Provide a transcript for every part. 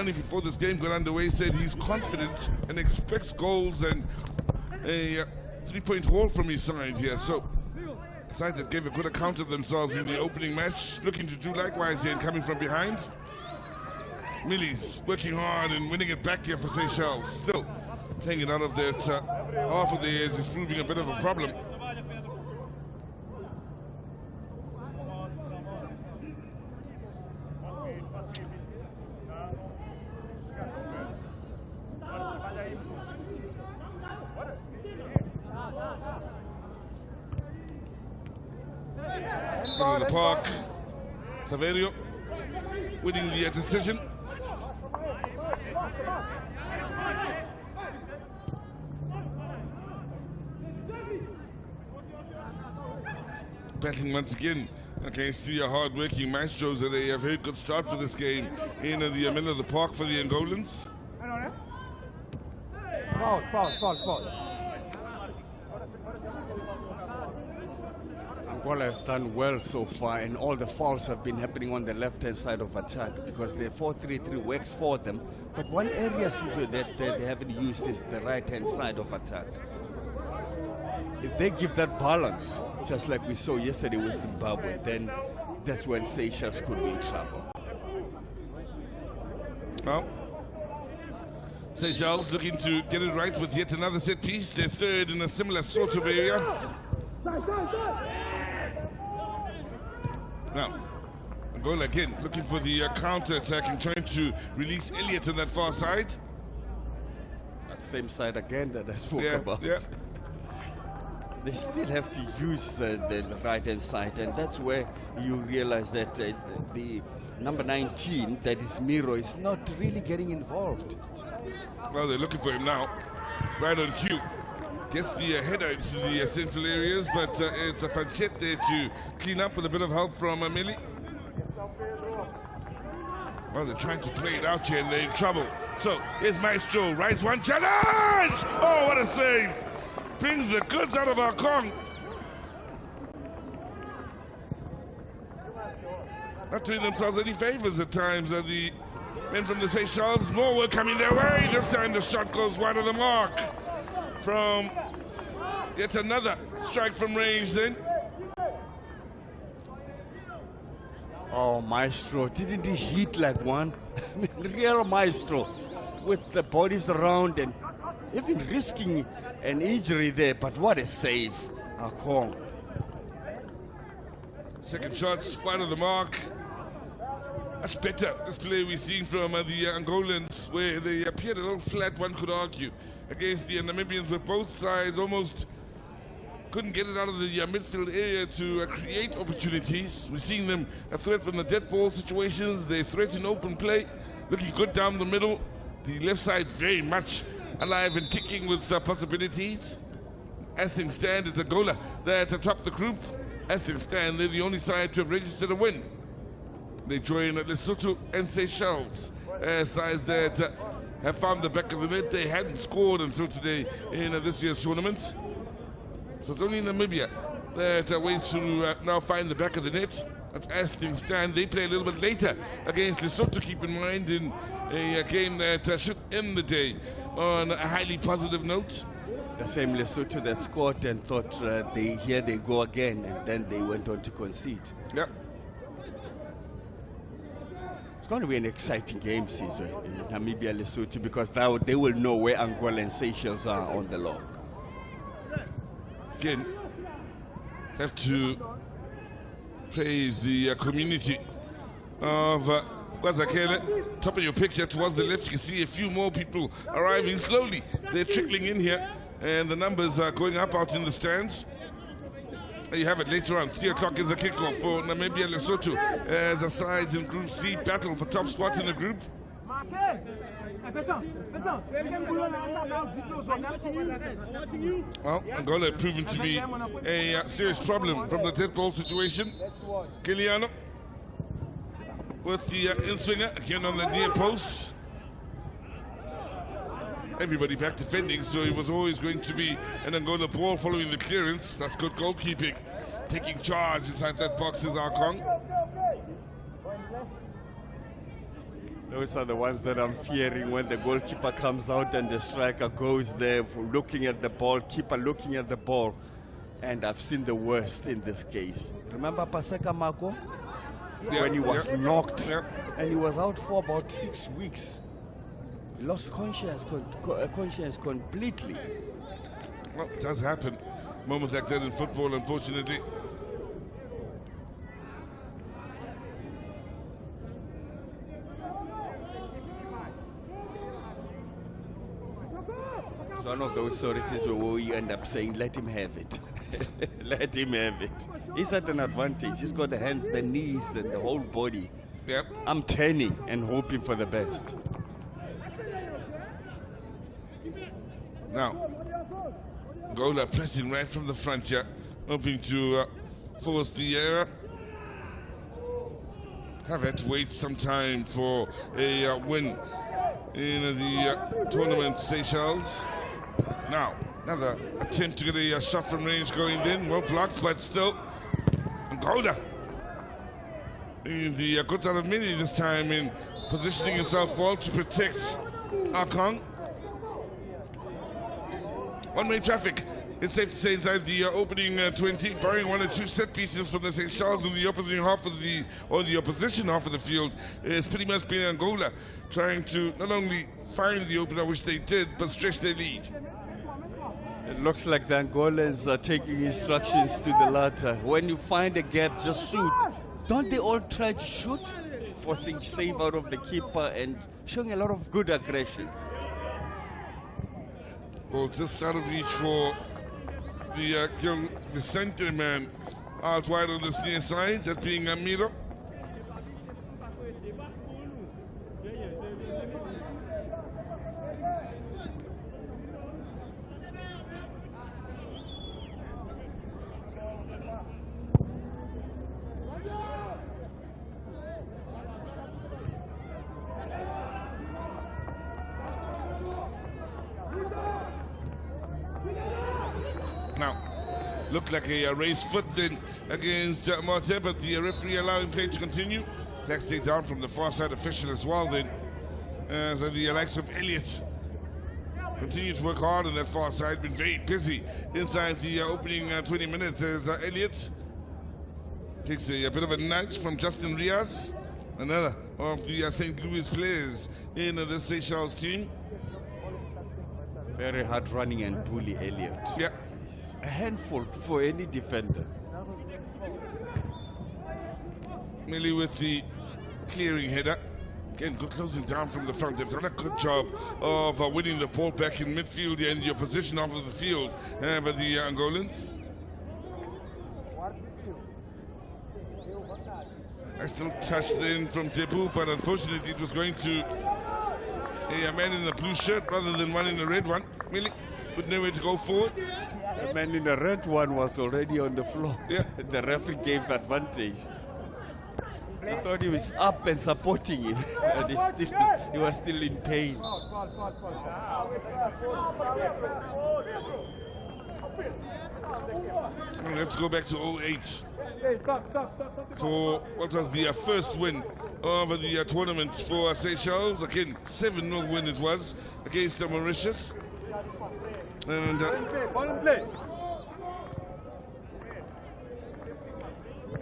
Giuliani, before this game got underway, said he's confident and expects goals and a 3-point haul from his side here. So, a side that gave a good account of themselves in the opening match, looking to do likewise here and coming from behind. Millie's working hard and winning it back here for Seychelles. Still playing it out of that half of theirs is proving a bit of a problem. In the park, Saverio winning the decision. Battling once again against the hard-working Maestros, and they have a very good start for this game in the middle of the park for the Angolans. Foul. Angola has done well so far, and all the fouls have been happening on the left-hand side of attack because the 4-3-3 works for them. But one area, Sizwe, that they haven't used is the right-hand side of attack. If they give that balance, just like we saw yesterday with Zimbabwe, then that's when Seychelles could be in trouble. Well, Seychelles looking to get it right with yet another set piece. They're third in a similar sort of area. Now, Angola again looking for the counter-attack and trying to release Elliott on that far side. That same side again that I spoke about. Yeah. They still have to use the right-hand side, and that's where you realize that the number 19, that is Miro, is not really getting involved. Well, they're looking for him now, right on cue. Gets the header into the central areas, but it's a Fanchet there to clean up with a bit of help from Millie. Well, they're trying to play it out here and they're in trouble. So, here's Maestro, rise one challenge! Oh, what a save! Brings the goods out of our Kong. Not doing themselves any favors at times. The men from the Seychelles, more were coming their way. This time the shot goes wide of the mark. From yet another strike from range then. Oh, Maestro, didn't he hit like one? Real Maestro, with the bodies around and even risking an injury there, but what a save. Akong. Second shot, wide of the mark. Much better display we've seen from the Angolans, where they appeared a little flat, one could argue, against the Namibians, where both sides almost couldn't get it out of the midfield area to create opportunities. We're seeing them a threat from the dead ball situations. They threat in open play, looking good down the middle. The left side very much alive and kicking with possibilities. As things stand, it's Angola there to top the group. As things stand, they're the only side to have registered a win. They join Lesotho and Seychelles as sides that have found the back of the net. They hadn't scored until today in this year's tournament. So it's only Namibia that waits to now find the back of the net. That's as things stand. They play a little bit later against Lesotho, keep in mind, in a game that should end the day on a highly positive note. The same Lesotho that scored and thought here they go again, and then they went on to concede. Yep. It's going to be an exciting game, Caesar, in Namibia, Lesotho, because now they will know where Angola and Seychelles are on the log. Again, have to praise the community of Kwazakele. Top of your picture towards the left, you can see a few more people arriving slowly. They're trickling in here, and the numbers are going up out in the stands. There you have it later on. 3 o'clock is the kickoff for Namibia Lesotho as the sides in Group C battle for top spot in the group. Well, Angola proven to be a serious problem from the dead ball situation. Kiliano with the in-swinger again on the near post. Everybody back defending, so it was always going to be an Angola ball following the clearance. That's good goalkeeping. Taking charge inside that box is Arkong. Those are the ones that I'm fearing when the goalkeeper comes out and the striker goes there looking at the ball, keeper looking at the ball. And I've seen the worst in this case. Remember Paseka Mako? When he was knocked and he was out for about 6 weeks. He lost conscience completely. Well, it does happen. Moments like that in football, unfortunately. It's one of those stories where we end up saying, let him have it. Let him have it. He's at an advantage. He's got the hands, the knees, and the whole body. Yep. I'm turning and hoping for the best. Now, Angola pressing right from the front here, hoping to force the error. Have had to wait some time for a win in the tournament, Seychelles. Now, another attempt to get a shot from range going in, well blocked, but still, Angola in the good out of many this time in positioning himself well to protect Akon. One-way traffic, it's safe to say, inside the opening 20, barring 1 or 2 set pieces from the Seychelles in the opposing half of the opposition half of the field. It's pretty much been Angola trying to not only find the opener, which they did, but stretch their lead. It looks like the Angolans are taking instructions to the latter. When you find a gap, just shoot. Don't they all try to shoot? Forcing save out of the keeper and showing a lot of good aggression. Well, just out of reach for the center man out wide on this near side, that being Amiro. Now, looked like a raised foot then against Marte, but the referee allowing play to continue. Flag stayed down from the far side official as well then. As the likes of Elliott continue to work hard on that far side, been very busy inside the opening 20 minutes as Elliott takes a bit of a nudge from Justin Riaz, another of the St. Louis players in the Seychelles team. Very hard running and bully Elliott. Yeah. A handful for any defender. Merely with the clearing header. Again, good closing down from the front. They've done a good job of winning the ball back in midfield and the opposition off of the field by the Angolans. I still touched in from Tebu, but unfortunately it was going to a man in a blue shirt rather than one in a red one. Really, with nowhere to go forward. The man in the red one was already on the floor. Yeah. The referee gave advantage. I thought he was up and supporting him, but he was still in pain. Let's go back to 08 for what was the first win over the tournament for Seychelles. Again, 7-0 win it was against Mauritius. And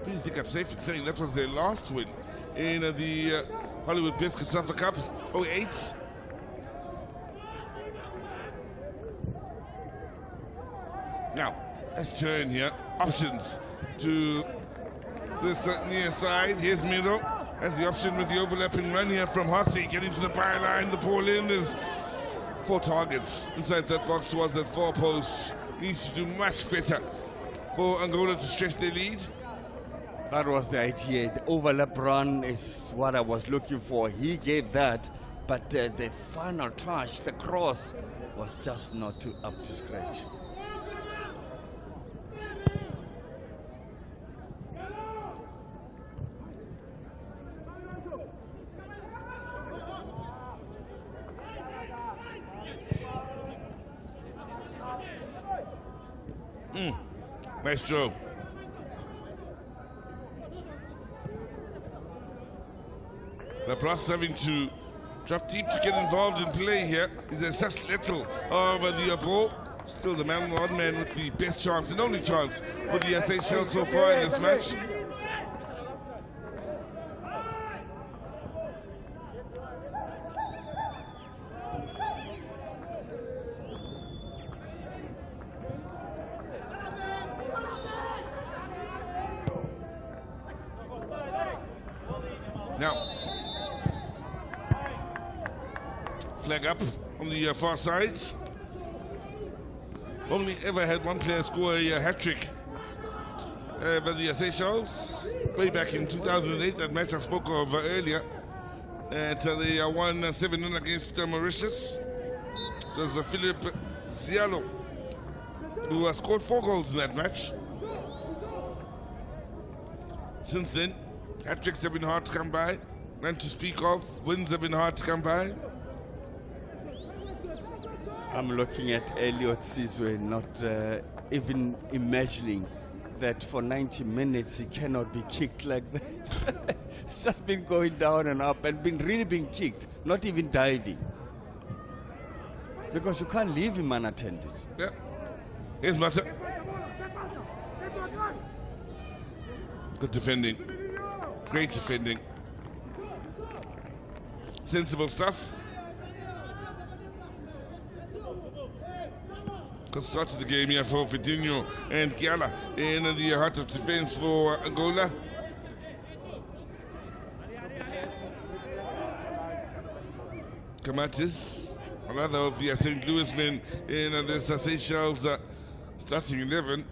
I think I'm safe in saying that was their last win in the Hollywood-based COSAFA Cup 08. Now, let's turn here. Options to this near side. Here's Miro as the option with the overlapping run here from Hossi. Getting to the byline. The ball in is 4 targets inside that box towards that 4 post. Needs to do much better for Angola to stretch their lead. That was the idea. The overlap run is what I was looking for. He gave that, but the final touch, the cross, was just not up to scratch. Nice throw. The process having to Drop deep to get involved in play here. Is such little over the ball. Still the one man with the best chance and only chance for the Seychelles so far in this match. Now, flag up on the far side. Only ever had one player score a hat-trick by the Seychelles way back in 2008, that match I spoke of earlier. And they won 7-0 against Mauritius. It was Philip Zialo who scored 4 goals in that match. Since then, hat-tricks have been hard to come by, and to speak of, wins have been hard to come by. I'm looking at Elliot Sizwe, not even imagining that for 90 minutes he cannot be kicked like that. It's just been going down and up and really being kicked, not even diving. Because you can't leave him unattended. Yeah. Here's Mata. Good defending. Great defending. Sensible stuff. Good start to the game here for Fidinho and Kiala in the heart of defense for Angola. Kamatis, another of the St. Louis men in this Seychelles starting 11,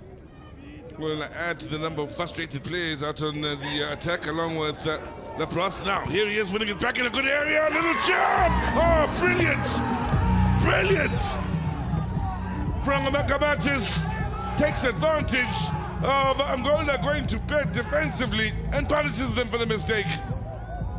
will add to the number of frustrated players out on the attack, along with Laplace. Now, here he is winning it back in a good area. A little jump! Oh, brilliant! Brilliant! From Kamatis takes advantage of Angola going to bed defensively and punishes them for the mistake.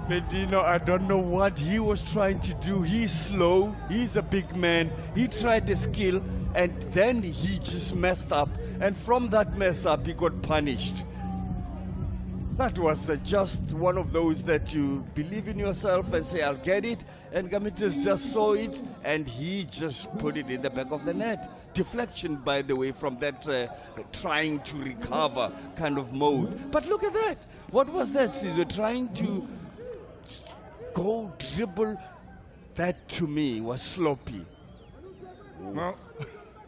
Medino, I don't know what he was trying to do. He's slow, he's a big man, he tried the skill, and then he just messed up. And from that mess up, he got punished. That was just one of those that you believe in yourself and say, I'll get it. And Kamatis just saw it, and he just put it in the back of the net. Deflection, by the way, from that trying to recover kind of mode. But look at that. What was that? Caesar trying to go dribble. That to me was sloppy. Well,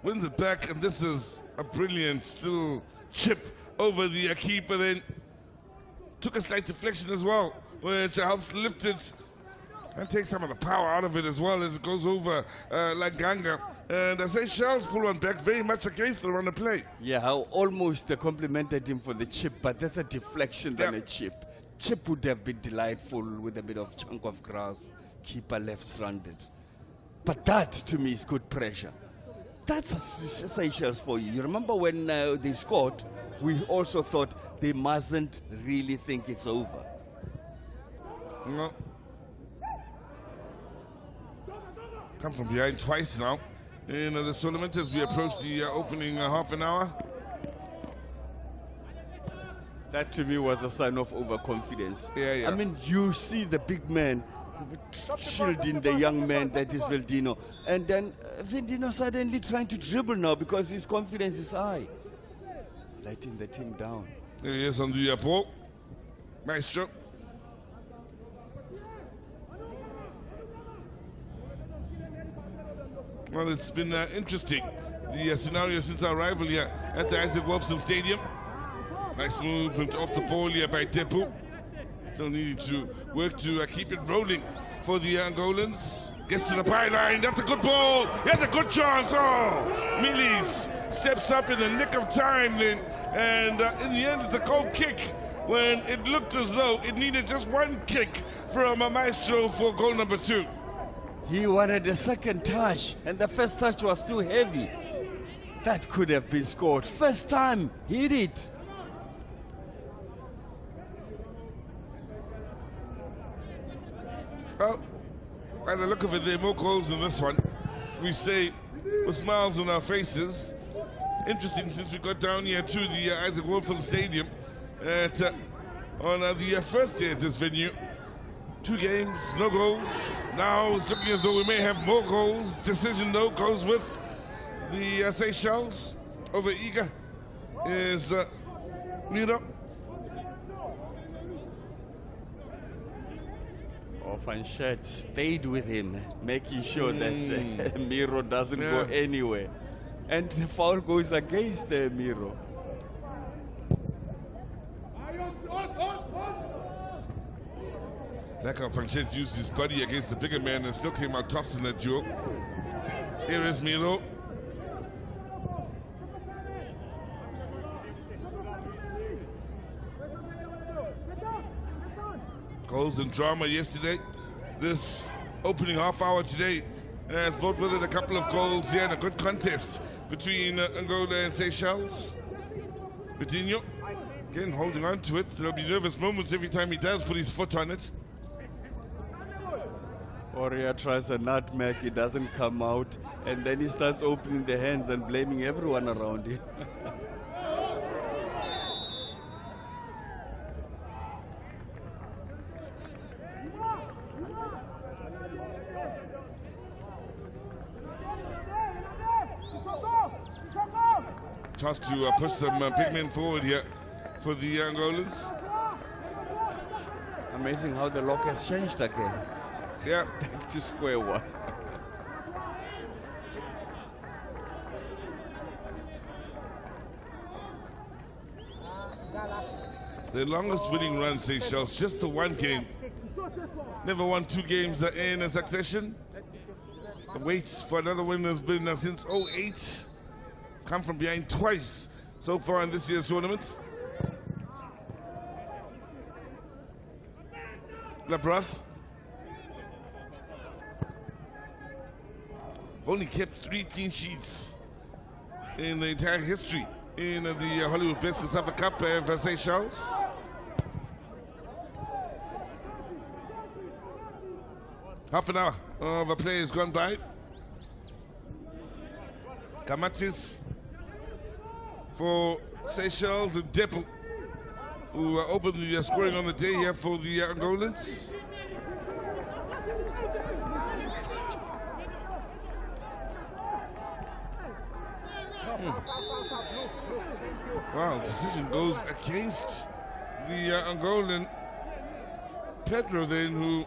wins it back, and this is a brilliant little chip over the keeper. Then took a slight deflection as well, which helps lift it and take some of the power out of it as well as it goes over Langanga. And I say Seychelles pull one back very much against the run of play. Yeah, how almost complimented him for the chip, but that's a deflection than a chip. Chip would have been delightful with a bit of chunk of grass. Keeper left-stranded. But that, to me, is good pressure. That's Seychelles for you. You remember when they scored, we also thought they mustn't really think it's over. No. Come from behind twice now in this tournament as we approach the opening half an hour. That to me was a sign of overconfidence. Yeah. I mean, you see the big man shielding the young man that is Fidinho, and then Fidinho suddenly trying to dribble now because his confidence is high, letting the team down. There he is on the ball. Maestro. Well, it's been interesting, the scenario since our arrival here at the Isaac Wolfson Stadium. Nice movement off the ball here by Tepu. Still needing to work to keep it rolling for the Angolans. Gets to the byline, that's a good ball, that's a good chance. Oh, Milis steps up in the nick of time then, and in the end it's a goal kick when it looked as though it needed just one kick from a Maestro for goal number 2. He wanted a second touch, and the first touch was too heavy. That could have been scored. First time, hit it. Well, by the look of it, there are more goals in this one. We say with smiles on our faces. Interesting, since we got down here to the Isaac Wolfson Stadium on the first day at this venue. 2 games, no goals. Now it's looking as though we may have more goals. Decision though goes with the Seychelles over Iga is Miro. Fanshed stayed with him, making sure that Miro doesn't go anywhere. And the foul goes against Miro. Like how Fanshed used his body against the bigger man and still came out tops in that duel. Here is Miro. Goals and drama yesterday. This opening half hour today has brought with it a couple of goals here and a good contest between Angola and Seychelles. Coutinho, again holding on to it. There'll be nervous moments every time he does put his foot on it. Oria tries a nutmeg, it doesn't come out, and then he starts opening the hands and blaming everyone around him. Task to push some big men forward here for the Angolans. Amazing how the lock has changed again. Yeah. Back to square one. The longest winning run, Seychelles, just the 1 game. Never won 2 games in a succession. The wait for another win has been since 2008. Come from behind twice so far in this year's tournament. Labras only kept 3 clean sheets in the entire history in the Hollywood-based COSAFA Cup for Seychelles. Half an hour of play has gone by. Kamatis for Seychelles and Depo, who opened the scoring on the day here for the Angolans. Wow, decision goes against the Angolan Pedro then, who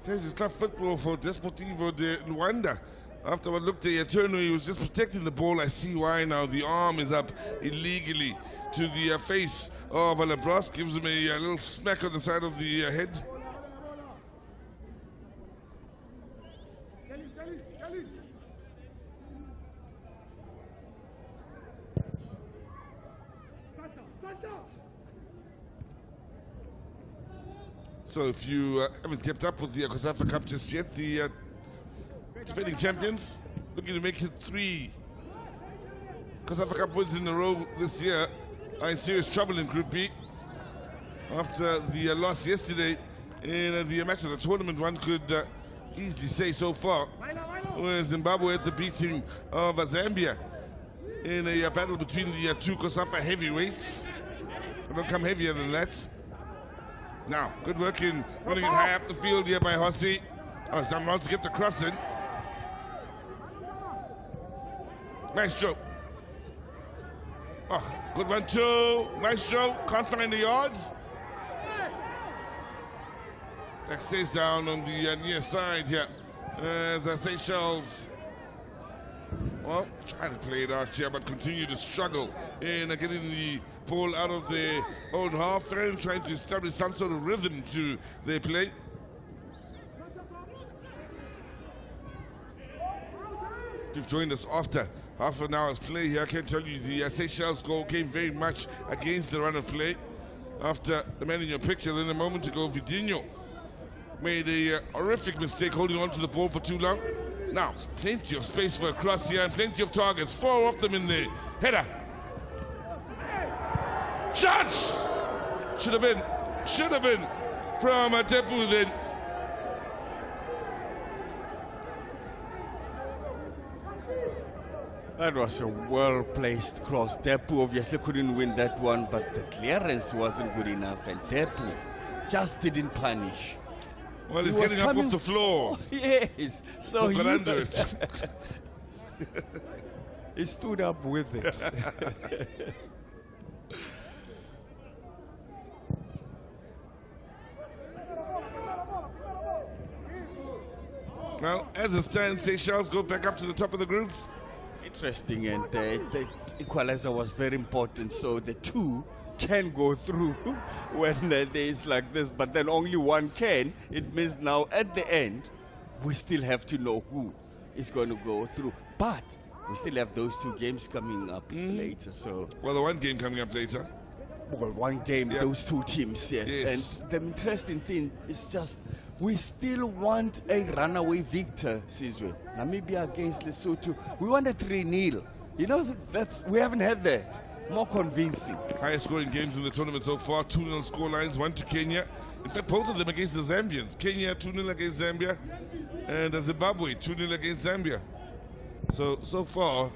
plays his tough football for Desportivo de Luanda. After what looked a turn where he was just protecting the ball, I see why now. The arm is up illegally to the face of Labras, gives him a little smack on the side of the head. So if you haven't kept up with the COSAFA Cup just yet, the defending champions looking to make it 3 COSAFA Cup wins in a row this year are in serious trouble in Group B. After the loss yesterday in the match of the tournament, one could easily say so far, where Zimbabwe at the beating of Zambia in a battle between the 2 COSAFA heavyweights. It will come heavier than that. Now, good work in running it high up the field here by Hossi. Oh, Zamral to get the cross in. Maestro. Oh, good one too. Maestro can't find the yards. That stays down on the near side here. As Seychelles, well, trying to play it out here, but continue to struggle in getting the ball out of their own half and trying to establish some sort of rhythm to their play. If you've joined us after half an hour's play here, I can tell you the Seychelles goal came very much against the run of play. After the man in your picture then a moment ago, Vidinho made a horrific mistake holding on to the ball for too long. Now, plenty of space for a cross here and plenty of targets. 4 of them in the header. Shots! Should have been from Depu then. That was a well-placed cross. Depu obviously couldn't win that one, but the clearance wasn't good enough, and Depu just didn't punish. Well, he's He was getting up off coming- the floor. Yes. So Got under it. he stood up with it. Now, as it stands, Seychelles go back up to the top of the group. Interesting, and the equalizer was very important, so the two can go through when there is like this, but then only one can. It means now at the end, we still have to know who is going to go through. But we still have those two games coming up later, so... Well, the one game coming up later. Well, one game, Yeah. those two teams, yes. Yes. And the interesting thing is just we still want a runaway victor, Sizwe. Namibia against Lesotho. We want a 3-0. You know, we haven't had that. More convincing. Highest scoring games in the tournament so far, 2-0 score lines, 1 to Kenya. In fact, both of them against the Zambians. Kenya 2-0 against Zambia, and Zimbabwe 2-0 against Zambia. So far,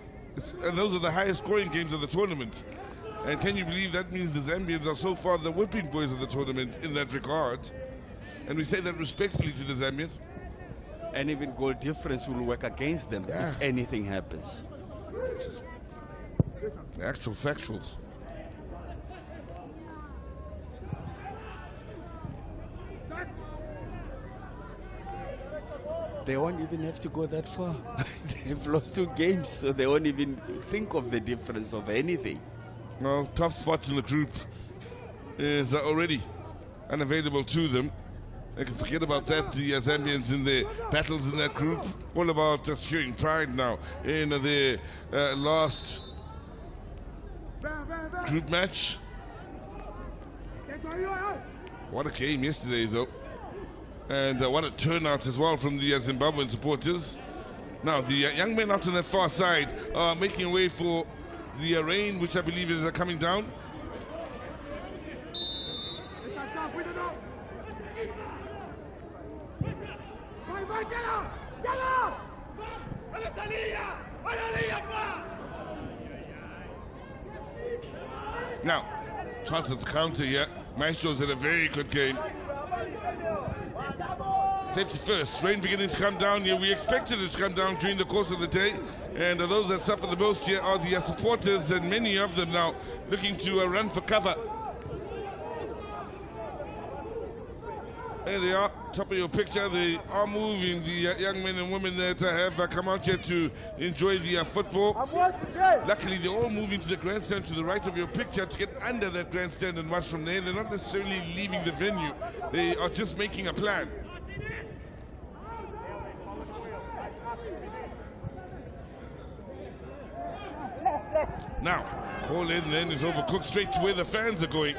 and those are the highest scoring games of the tournament. And can you believe that means the Zambians are so far the whipping boys of the tournament in that regard? And we say that respectfully to the Zambians. And even goal difference will work against them Yeah. if anything happens. The actual factuals. They won't even have to go that far. They've lost 2 games, so they won't even think of the difference of anything. Well, top spot in the group is already unavailable to them. They can forget about that. The Zambians in the battles in that group, all about securing pride now in the last group match. What a game yesterday, though. And what a turnout as well from the Zimbabwean supporters. Now, the young men out on the far side are making way for the rain, which I believe is coming down. Now, chance at the counter here. Maestro's had a very good game. Safety first. Rain beginning to come down here. We expected it to come down during the course of the day. And those that suffer the most here are the supporters, and many of them now looking to run for cover. There they are, top of your picture. They are moving, the young men and women that have come out here to enjoy the football. Luckily, they're all moving to the grandstand to the right of your picture to get under that grandstand and watch from there. They're not necessarily leaving the venue. They are just making a plan. Now, call in then is overcooked straight to where the fans are going.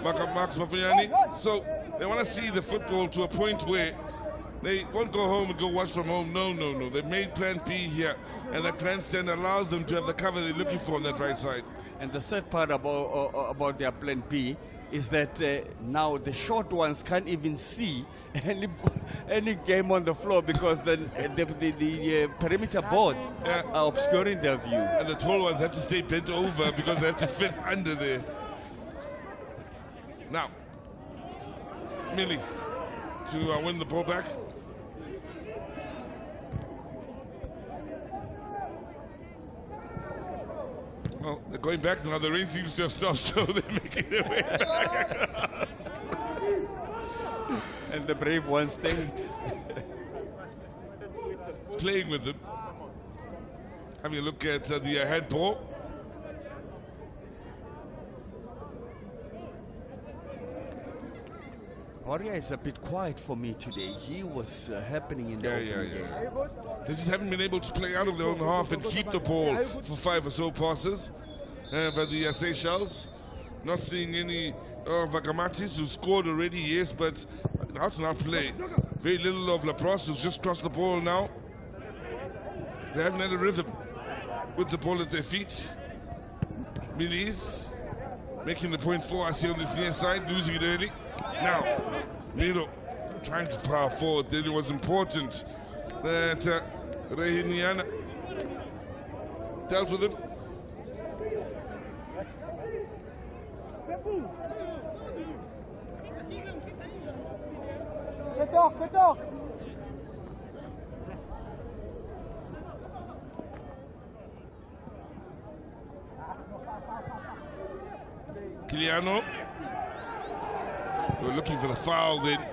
Marks Mapuyani. So they want to see the football to a point where they won't go home and go watch from home. No. They've made plan B here, and that grandstand allows them to have the cover they're looking for on that right side. And the sad part about their plan B is that now the short ones can't even see any game on the floor because the perimeter boards are obscuring their view. And the tall ones have to stay bent over because they have to fit under there. Now, Millie to win the ball back. Well, they're going back now. The rain seems to have stopped, so they're making their way back. And the brave ones stayed. Playing with them. Having a look at the head ball. Warrior is a bit quiet for me today. He was happening in the opening game. They just haven't been able to play out of their own half and keep the ball for 5 or so passes. But the Seychelles, not seeing any of Gamatis, who scored already, yes, but out and out play. Very little of Laprosse, who's just crossed the ball now. They haven't had a rhythm with the ball at their feet. Mili's making the point 4, I see on this near side, losing it early. Now, Miro trying to power forward. Then it was important that Rehiniana dealt with him. Kiliano. They were looking for the foul then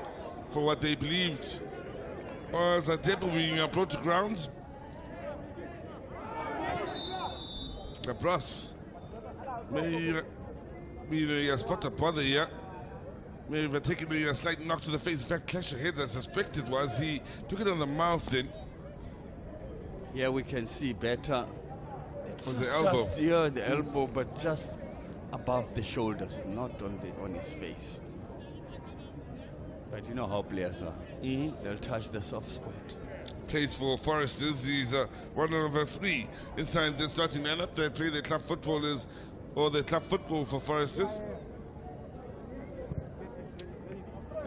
for what they believed was a table being approached ground. The brass may be a spot of bother here. May have taken a slight knock to the face. In fact, clash of heads, I suspect it was. He took it on the mouth then. Yeah, we can see better. It was the elbow. Just, yeah, the elbow, but just above the shoulders, not on his face. But you know how players are. They'll touch the soft spot. Plays for Foresters. He's one of three inside the starting lineup that play the club footballers or the club football for Foresters.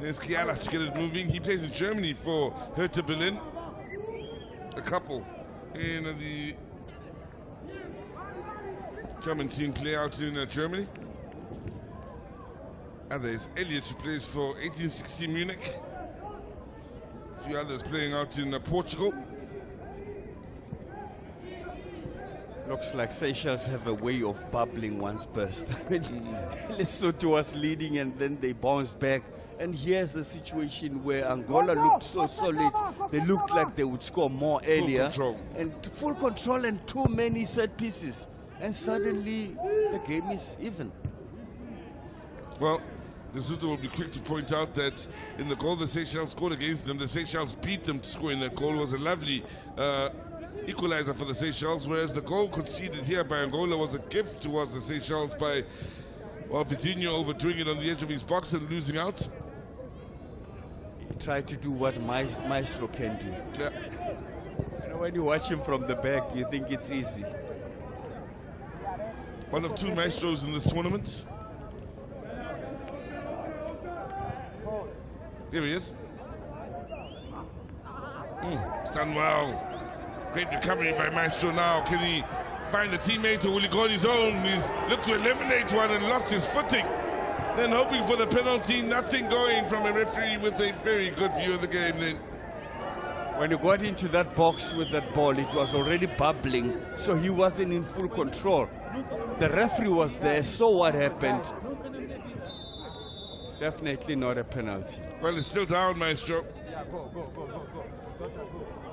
There's Kiala to get it moving. He plays in Germany for Hertha Berlin. A couple in the German team play out in Germany. And there's Elliot, who plays for 1860 Munich. A few others playing out in Portugal. Looks like Seychelles have a way of bubbling once burst. Lesotho was leading and then they bounced back. And here's a situation where Angola looked so solid. They looked like they would score more earlier. Full control and too many set pieces. And suddenly the game is even. Well, Lesotho will be quick to point out that in the goal the Seychelles scored against them, the Seychelles beat them to score in that goal. It was a lovely equalizer for the Seychelles, whereas the goal conceded here by Angola was a gift towards the Seychelles by Vitinho overdoing it on the edge of his box and losing out. He tried to do what Maestro can do. Yeah. You know, when you watch him from the back, you think it's easy. One of two maestros in this tournament. Here he is. It's done well. Great recovery by Maestro now. Can he find a teammate or will he go on his own? He's looked to eliminate one and lost his footing. Then hoping for the penalty, nothing going from a referee with a very good view of the game then. When he got into that box with that ball, it was already bubbling, so he wasn't in full control. The referee was there, so what happened? Definitely not a penalty. Well, it's still down, Maestro.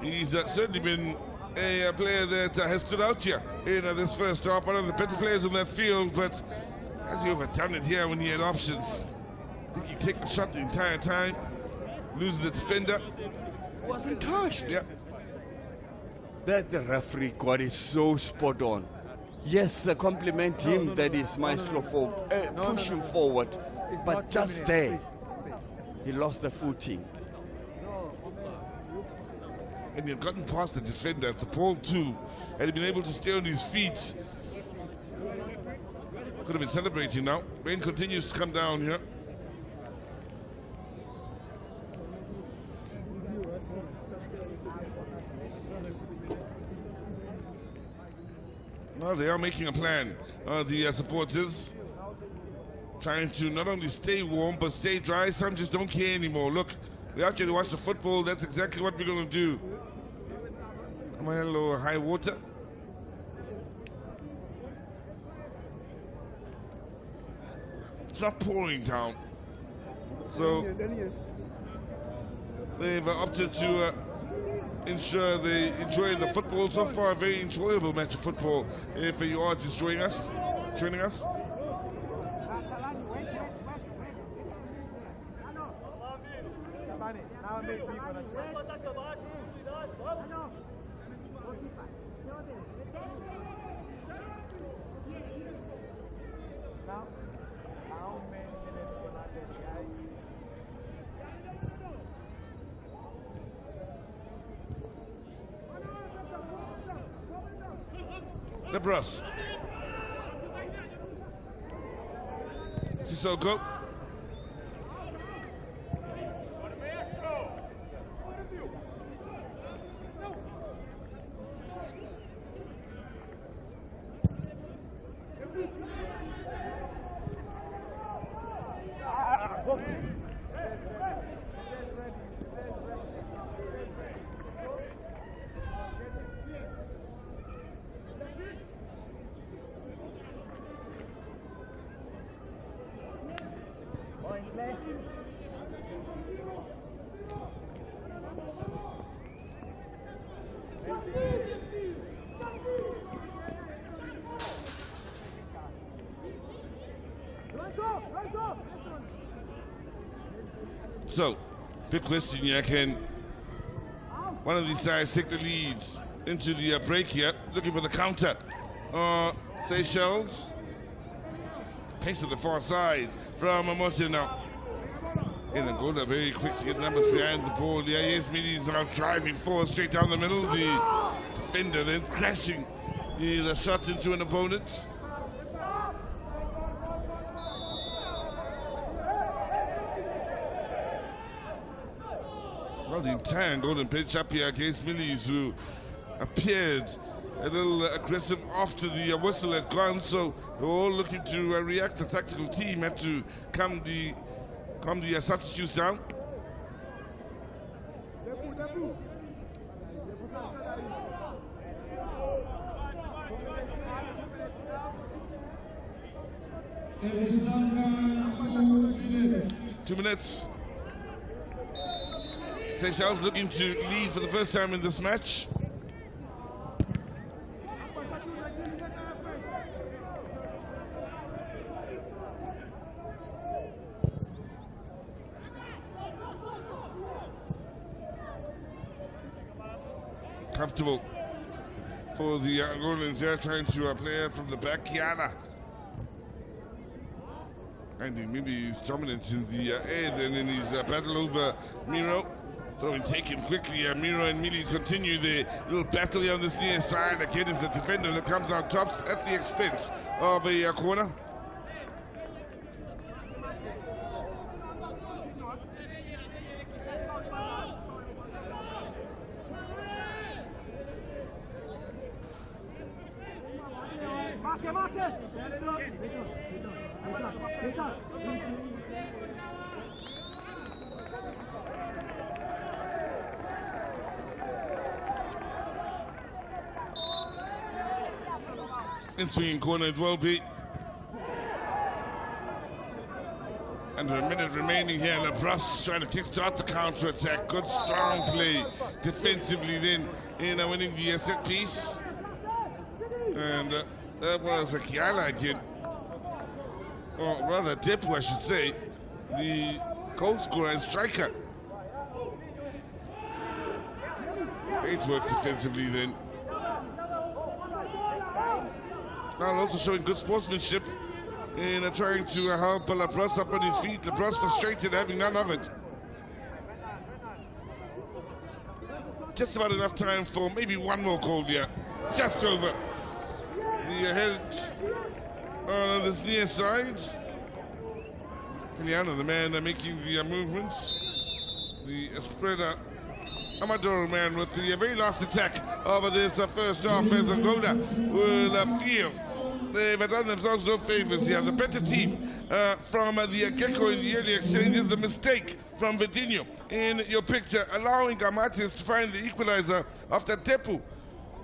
He's certainly been a player that has stood out here in this first half. One of the better players on that field, but has he overdone it here when he had options? I think he took the shot the entire time, loses the defender. Wasn't touched. Yeah. That the referee got it so spot on. Yes, compliment him, that is Maestro, for push him forward. But just there, he lost the footing. And he had gotten past the defender at the ball too. Had he been able to stay on his feet, could have been celebrating now. Rain continues to come down here. Now they are making a plan. The supporters trying to not only stay warm but stay dry. Some just don't care anymore. Look, we're out here to watch the football. That's exactly what we're going to do. Hello, high water. It's not pouring down. So they've opted to ensure they enjoy the football. So far, a very enjoyable match of football. If you are just joining us. Lebras. Sissoko. big question here, can one of these sides take the lead into the break here, looking for the counter. Seychelles, pace of the far side from Amote now. In Angola, very quick to get numbers behind the ball. The AS Midi is now driving forward straight down the middle. The defender then crashing the shot into an opponent. Well, the entire Angolan pitch up here against Millies, who appeared a little aggressive after the whistle had gone, so they were all looking to react. The tactical team had to calm the substitutes down. It is now time 2 minutes. 2 minutes. Seychelles looking to lead for the first time in this match. Comfortable for the Angolans there, trying to play it from the back. Kiana. And maybe he's dominant in the air, then in his battle over Miro. Throwing taken quickly. Miro and Milis continue the little battle here on this near side. Again, is the defender that comes out tops at the expense of a corner. In swinging corner it will be. Under a minute remaining here. Labras trying to kickstart the counter attack. Good strong play defensively then in winning the set piece. And that was a Kiala again. Or rather Depu, I should say. The goal scorer and striker. Great work defensively then. Now also showing good sportsmanship in trying to help Labras up on his feet. Labras frustrated, having none of it. Just about enough time for maybe one more goal here. Just over. The head on this near side. Kiliano, the man making the movements. The spreader. Amadoro man with the very last attack of this first half as Angola will feel they've done themselves no favors here. The better team from the Gecko in the early exchanges. The mistake from Vitinho in your picture, allowing Amatis to find the equalizer after Tepu,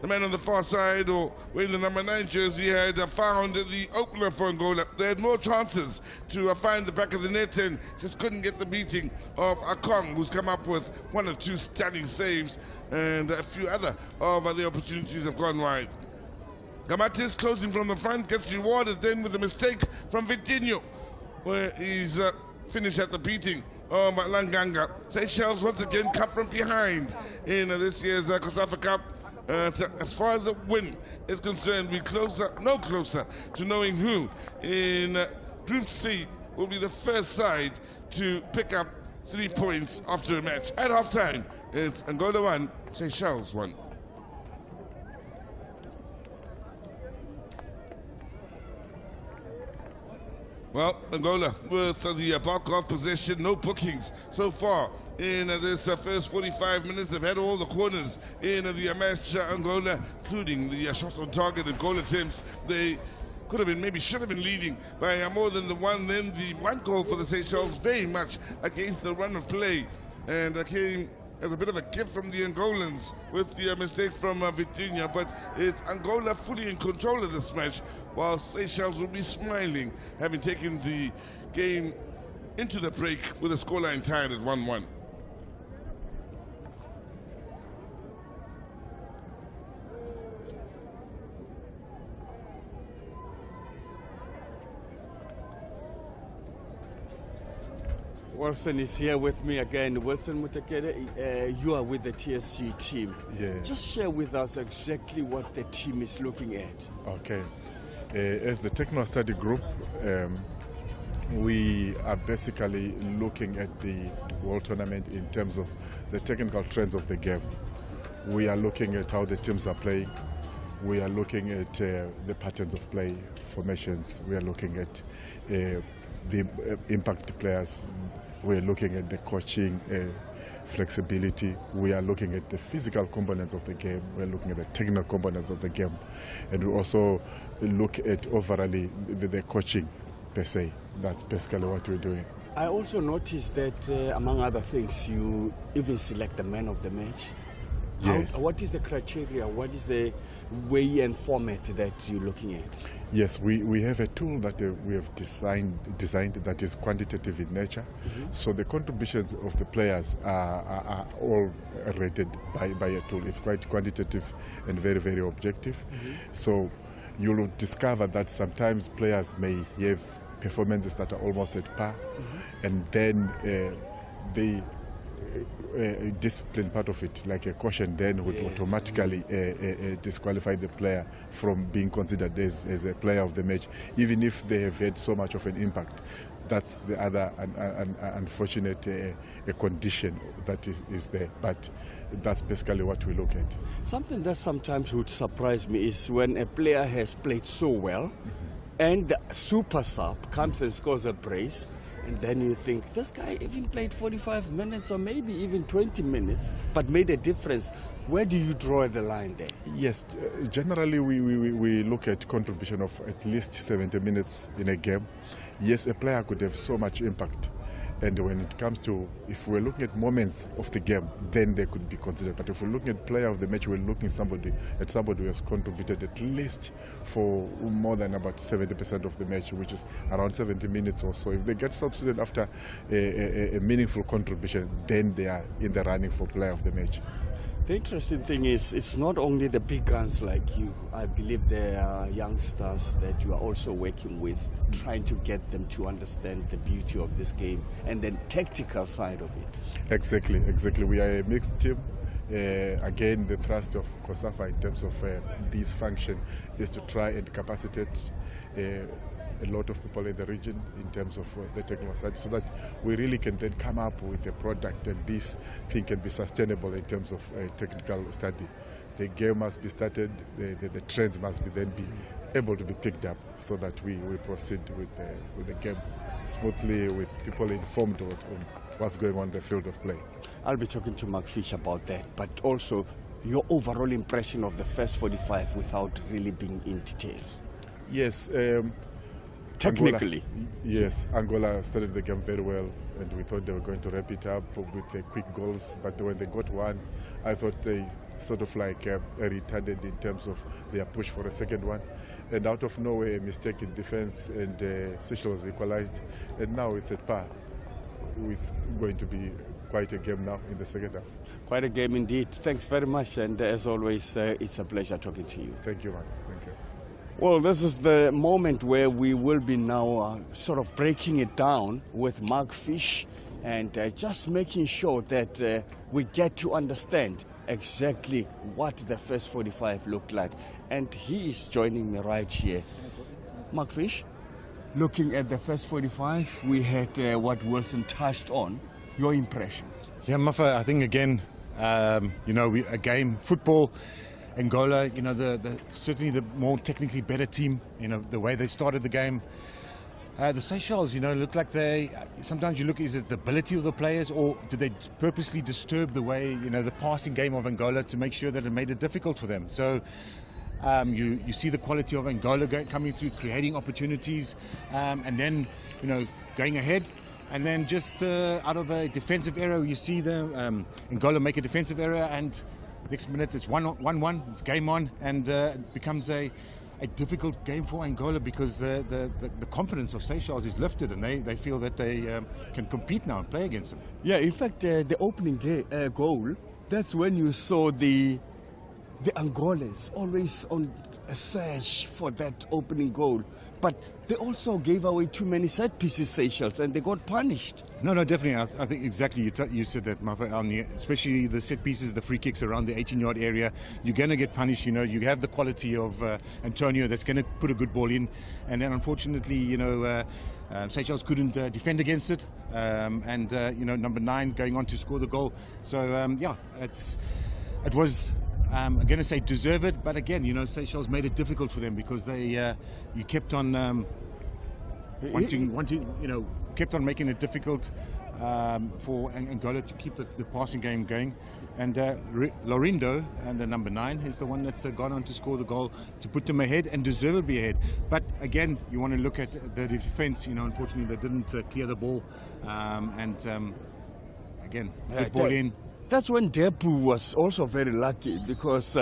the man on the far side, or wearing the number 9 jersey, had found the opener for Angola. They had more chances to find the back of the net and just couldn't get the beating of Akong, who's come up with 1 or 2 stunning saves, and a few other of the opportunities have gone wide. Gamatis closing from the front gets rewarded then with a mistake from Vitinho, where he's finished at the beating of Langanga. Seychelles once again cut from behind in this year's COSAFA Cup. As far as a win is concerned, we're closer, no closer to knowing who in Group C will be the first side to pick up 3 points after a match. At halftime, it's Angola 1, Seychelles 1. Well, Angola with the bulk of possession, no bookings so far in this first 45 minutes. They've had all the corners in the match, Angola, including the shots on target and goal attempts. They could have been, maybe should have been leading by more than the one. Then the one goal for the Seychelles very much against the run of play, and came as a bit of a gift from the Angolans with the mistake from Vitinha. But it's Angola fully in control of this match, while Seychelles will be smiling, having taken the game into the break with a scoreline tied at 1-1. Wilson is here with me again. Wilson Mutakere, you are with the TSG team. Yeah. Just share with us exactly what the team is looking at. Okay. As the technical study group, we are basically looking at the World Tournament in terms of the technical trends of the game. We are looking at how the teams are playing. We are looking at the patterns of play, formations. We are looking at the impact players. We are looking at the coaching, flexibility. We are looking at the physical components of the game. We are looking at the technical components of the game. And we also look at overall the coaching per se. That's basically what we're doing. I also noticed that, among other things, you even select the man of the match. Yes. What is the criteria? What is the way and format that you're looking at? Yes, we have a tool that we have designed that is quantitative in nature. So the contributions of the players are all rated by a tool. It's quite quantitative and very, very objective. So you'll discover that sometimes players may have performances that are almost at par, and then the discipline part of it, like a caution, then would automatically disqualify the player from being considered as a player of the match, even if they have had so much of an impact. That's the other unfortunate condition that is there, but that's basically what we look at. Something that sometimes would surprise me is when a player has played so well and the super sub comes and scores a brace, and then you think, this guy even played 45 minutes or maybe even 20 minutes, but made a difference. Where do you draw the line there? Yes, generally we look at contribution of at least 70 minutes in a game. Yes, a player could have so much impact. And when it comes to, if we're looking at moments of the game, then they could be considered. But if we're looking at player of the match, we're looking at somebody who has contributed at least for more than about 70% of the match, which is around 70 minutes or so. If they get substituted after a meaningful contribution, then they are in the running for player of the match. The interesting thing is, it's not only the big guns like you. I believe there are youngsters that you are also working with, trying to get them to understand the beauty of this game and the tactical side of it. Exactly. We are a mixed team. Again, the thrust of COSAFA in terms of this function is to try and capacitate a lot of people in the region in terms of the technical side, so that we really can then come up with a product, and this thing can be sustainable in terms of technical study. The game must be started, the trends must be then be able to be picked up, so that we proceed with the game smoothly, with people informed on what's going on in the field of play. I'll be talking to Mark Fish about that, but also your overall impression of the first 45 without really being in details. Yes. Technically. Angola started the game very well, and we thought they were going to wrap it up with quick goals, but when they got one, I thought they sort of like retarded in terms of their push for a second one, and out of nowhere a mistake in defense, and Seychelles equalized, and now it's at par. It's going to be quite a game now in the second half. Quite a game indeed. Thanks very much, and as always, it's a pleasure talking to you. Thank you, Max. Thank you. Well, this is the moment where we will be now sort of breaking it down with Mark Fish, and just making sure that we get to understand exactly what the first 45 looked like. And he is joining me right here. Mark Fish, looking at the first 45, we had what Wilson touched on. Your impression? Yeah, Muffa, I think again, a game, football, Angola, certainly the more technically better team, the way they started the game. The Seychelles, look like sometimes you look, is it the ability of the players, or did they purposely disturb the way, the passing game of Angola to make sure that it made it difficult for them? So you see the quality of Angola coming through, creating opportunities, and then, going ahead. And then just out of a defensive error, you see Angola make a defensive error, and next minute it's 1-1, it's game on, and it becomes a difficult game for Angola, because the confidence of Seychelles is lifted, and they feel that they can compete now and play against them. Yeah, in fact, the opening goal, that's when you saw the Angolans always on a search for that opening goal. But they also gave away too many set pieces, Seychelles, and they got punished. No, definitely. I think exactly you said that, Mafa, especially the set pieces, the free kicks around the 18-yard area. You're going to get punished. You know, you have the quality of Antonio that's going to put a good ball in. And then unfortunately, Seychelles couldn't defend against it. Number 9 going on to score the goal. So, it was... I'm going to say deserve it, but again, Seychelles made it difficult for them because they you kept on kept on making it difficult for Angola to keep the passing game going. And Lorindo, and the number 9, is the one that's gone on to score the goal to put them ahead and deservedly ahead. But again, you want to look at the defense. Unfortunately, they didn't clear the ball, again, good ball in. That's when Depu was also very lucky because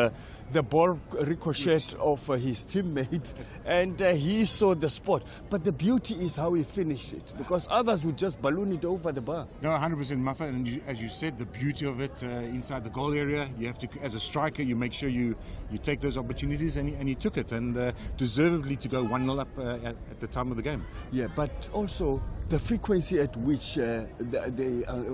the ball ricocheted off his teammate and he saw the spot. But the beauty is how he finished it, because others would just balloon it over the bar. No, 100%, Mafa. And as you said, the beauty of it inside the goal area, you have to, as a striker, you make sure you take those opportunities, and he took it, and deservedly to go 1-0 up at the time of the game. Yeah, but also the frequency at which the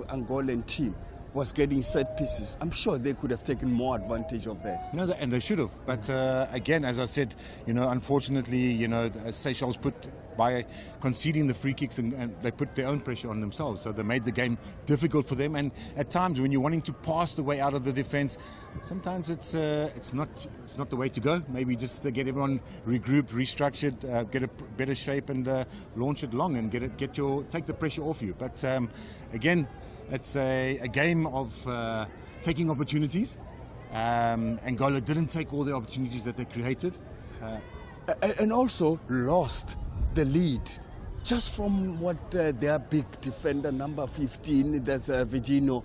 Angolan team was getting set pieces. I'm sure they could have taken more advantage of that. No, and they should have. But again, as I said, unfortunately, Seychelles by conceding the free kicks, and they put their own pressure on themselves. So they made the game difficult for them. And at times, when you're wanting to pass the way out of the defense, sometimes it's not the way to go. Maybe just to get everyone regrouped, restructured, get a better shape, and launch it long and take the pressure off you. But again, it's a game of taking opportunities. Angola didn't take all the opportunities that they created. And also lost the lead just from what their big defender, number 15, that's Vigino.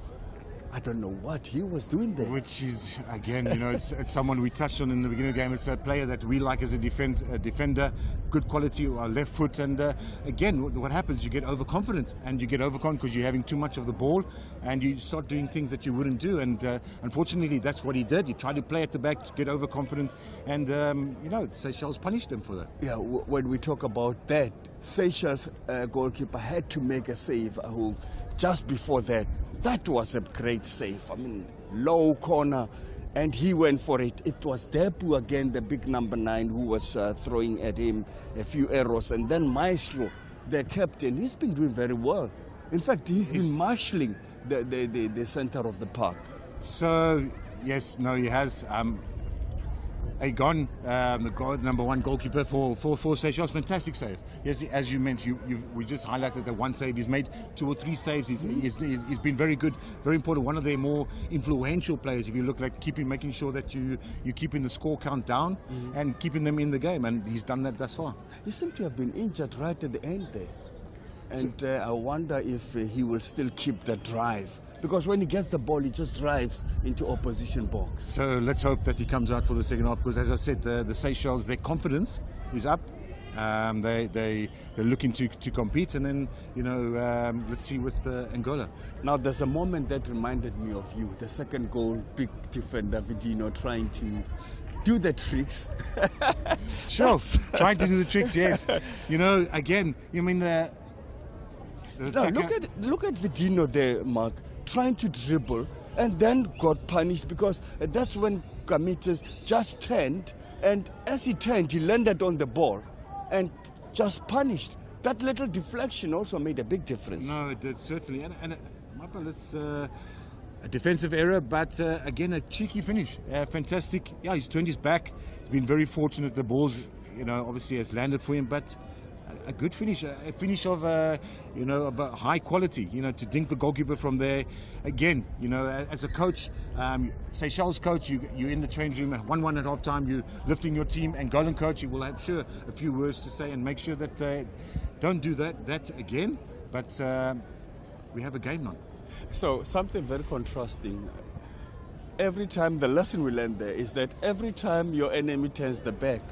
I don't know what he was doing there. Which is, again, it's someone we touched on in the beginning of the game. It's a player that we like as a defender, good quality, left foot. And again, what happens, you get overconfident. And you get overconfident because you're having too much of the ball and you start doing things that you wouldn't do. And unfortunately, that's what he did. He tried to play at the back, get overconfident. And, Seychelles punished him for that. Yeah, when we talk about that, Seychelles goalkeeper had to make a save just before that. That was a great save. I mean, low corner, and he went for it. It was Depu again, the big number 9, who was throwing at him a few arrows. And then Maestro, the captain, he's been doing very well. In fact, he's been marshalling the center of the park. So, yes, he has. Agon, the number 1 goalkeeper for Seychelles, fantastic save. Yes, as you mentioned, we just highlighted the one save. He's made 2 or 3 saves. He's been very good, very important. One of their more influential players. If you look like making sure that you're keeping the score count down and keeping them in the game, and he's done that thus far. He seemed to have been injured right at the end there, and I wonder if he will still keep the drive. Because when he gets the ball, he just drives into opposition box. So let's hope that he comes out for the second half, because as I said, the Seychelles, their confidence is up. They're looking to compete, and then let's see with Angola. Now there's a moment that reminded me of you. The second goal, big defender Vigino trying to do the tricks. Sure, trying to do the tricks. Yes, again, look at Vigino there, Mark, trying to dribble and then got punished, because that's when Kamites just turned, and as he turned, he landed on the ball and just punished. That little deflection also made a big difference. No, it did, certainly. And it's a defensive error, but again, a cheeky finish. Fantastic. Yeah, he's turned his back. He's been very fortunate. The ball's, obviously has landed for him, but a good finish, a finish of of a high quality, to dink the goalkeeper from there. Again, as a coach, Seychelles coach, you're in the change room, 1-1 at half time, you're lifting your team. Angolan coach, you will have sure a few words to say and make sure that don't do that again. But we have a game now. So something very contrasting. Every time, the lesson we learn there is that every time your enemy turns the back,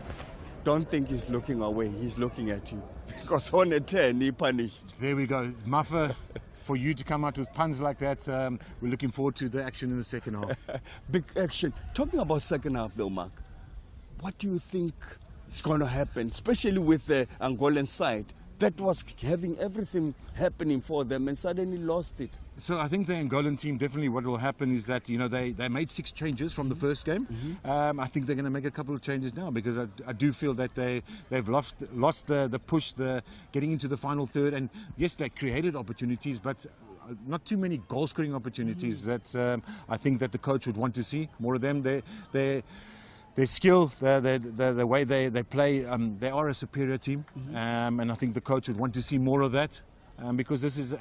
don't think he's looking away, he's looking at you. Because on a 10, he punished. There we go. Mafa, for you to come out with puns like that, we're looking forward to the action in the second half. Big action. Talking about second half though, Mark, What do you think is going to happen, especially with the Angolan side? That was having everything happening for them and suddenly lost it. So I think the Angolan team, definitely what will happen is that, you know, they made 6 changes from the first game. I think they're going to make a couple of changes now, because I do feel that they've lost the push, the getting into the final third. And yes, they created opportunities, but not too many goal scoring opportunities that I think that the coach would want to see more of them. Their skill, the way they play, they are a superior team, and I think the coach would want to see more of that, because this is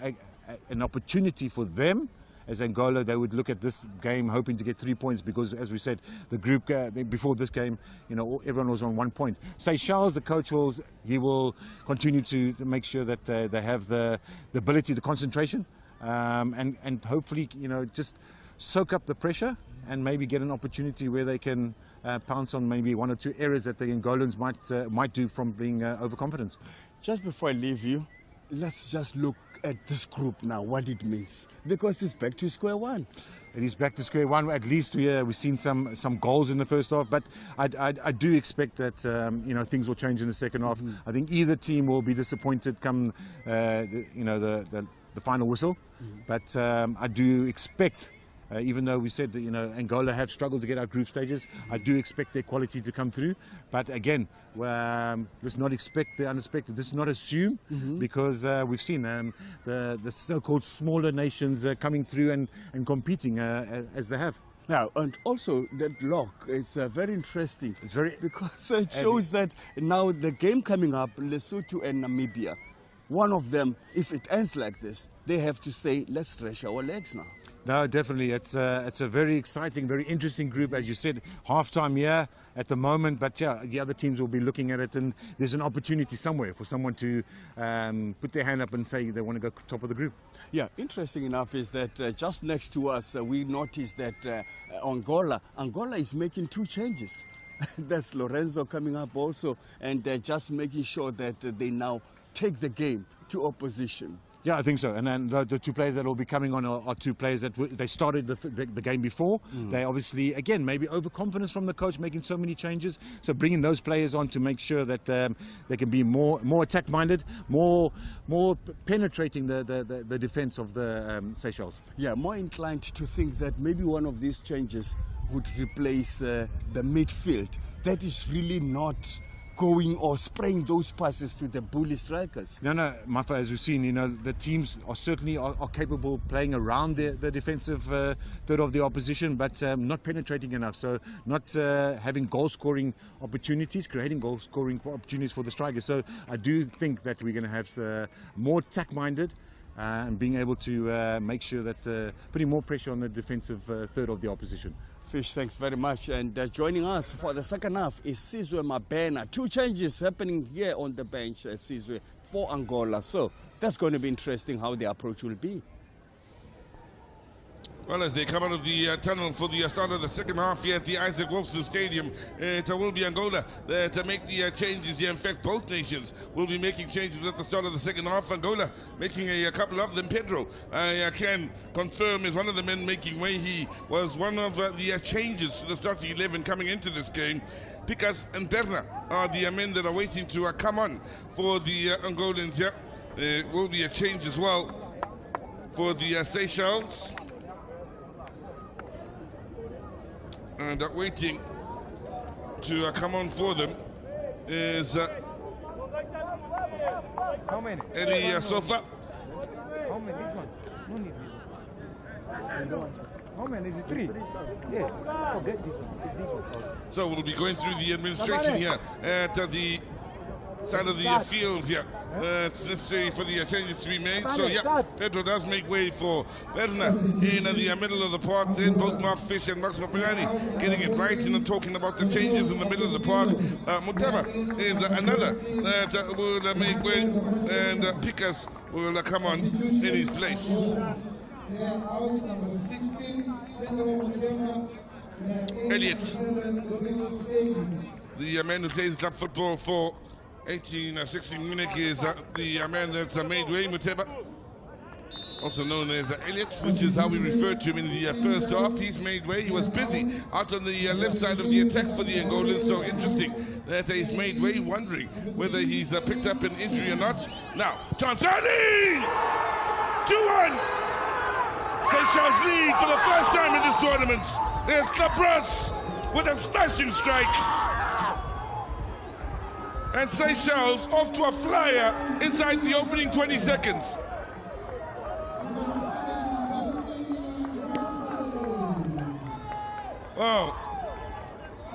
an opportunity for them. As Angola, they would look at this game hoping to get 3 points, because, as we said, the group before this game, you know, everyone was on 1 point. Seychelles, the coach will continue to make sure that they have the ability, the concentration, and hopefully, you know, just soak up the pressure and maybe get an opportunity where they can pounce on maybe 1 or 2 errors that the Angolans might do from being overconfident. Just before I leave you, let's just look at this group now, what it means, because it's back to square one. It is back to square one. At least we've seen some goals in the first half, but I do expect that you know, things will change in the second half. I think either team will be disappointed come you know, the final whistle, but I do expect. Even though we said that, you know, Angola have struggled to get out group stages, I do expect their quality to come through. But again, let's not expect the unexpected. Let's not assume, because we've seen the so-called smaller nations coming through and competing as they have. Now, and also that lock is very interesting. It's very, because it shows that now the game coming up, Lesotho and Namibia, one of them, if it ends like this, they have to say, let's stretch our legs now. No, definitely. It's a very exciting, very interesting group, as you said. Half-time here at the moment, but yeah, the other teams will be looking at it, and there's an opportunity somewhere for someone to put their hand up and say they want to go top of the group. Yeah, interesting enough is that just next to us, we noticed that Angola is making 2 changes. That's Lorenzo coming up also, and just making sure that they now take the game to opposition. Yeah, I think so. And then the 2 players that will be coming on are 2 players that they started the game before. They obviously, again, maybe overconfidence from the coach making so many changes. So bringing those players on to make sure that they can be more attack-minded, more penetrating the defense of the Seychelles. Yeah, more inclined to think that maybe one of these changes would replace the midfield. That is really not going or spraying those passes to the bully strikers. No, Mafa, as we've seen, you know, the teams are certainly are capable of playing around the defensive third of the opposition, but not penetrating enough. So not having goal-scoring opportunities, creating goal-scoring opportunities for the strikers. So I do think that we're going to have more attack-minded and being able to make sure that putting more pressure on the defensive third of the opposition. Fish, thanks very much. And joining us for the second half is Sizwe Mabena. 2 changes happening here on the bench, Sizwe, for Angola. So that's going to be interesting how the approach will be. Well, as they come out of the tunnel for the start of the second half here at the Isaac Wolfson Stadium, it will be Angola to make the changes here. In fact, both nations will be making changes at the start of the second half. Angola making a couple of them. Pedro, I can confirm, is one of the men making way. He was one of the changes to the starting 11 coming into this game. Picas and Berna are the men that are waiting to come on for the Angolans here. There will be a change as well for the Seychelles. And waiting to come on for them is Eli Sofa. How many? This one? No need this one. How many? Is it 3? Yes. Forget this one. It's this one. So we'll be going through the administration here at the side of the field here. It's necessary for the changes to be made. So yeah, Pedro does make way for Berna in the middle of the park. Then both Mark Fish and Max Mapelani getting it right and talking about the changes in the middle of the park. Muteba is another that will make way, and Picas will come on in his place. Out number 16, Pedro Muteba. Elliot, the man who plays club football for 18-16 Munich, is the man that's made way. Muteba also known as Elliot, which is how we referred to him in the first half. He's made way. He was busy out on the left side of the attack for the Angolans. So interesting that he's made way, wondering whether he's picked up an injury or not. Now, Chansani! 2-1! Seychelles lead for the first time in this tournament. There's Labras with a smashing strike. And Seychelles off to a flyer inside the opening 20 seconds. Oh,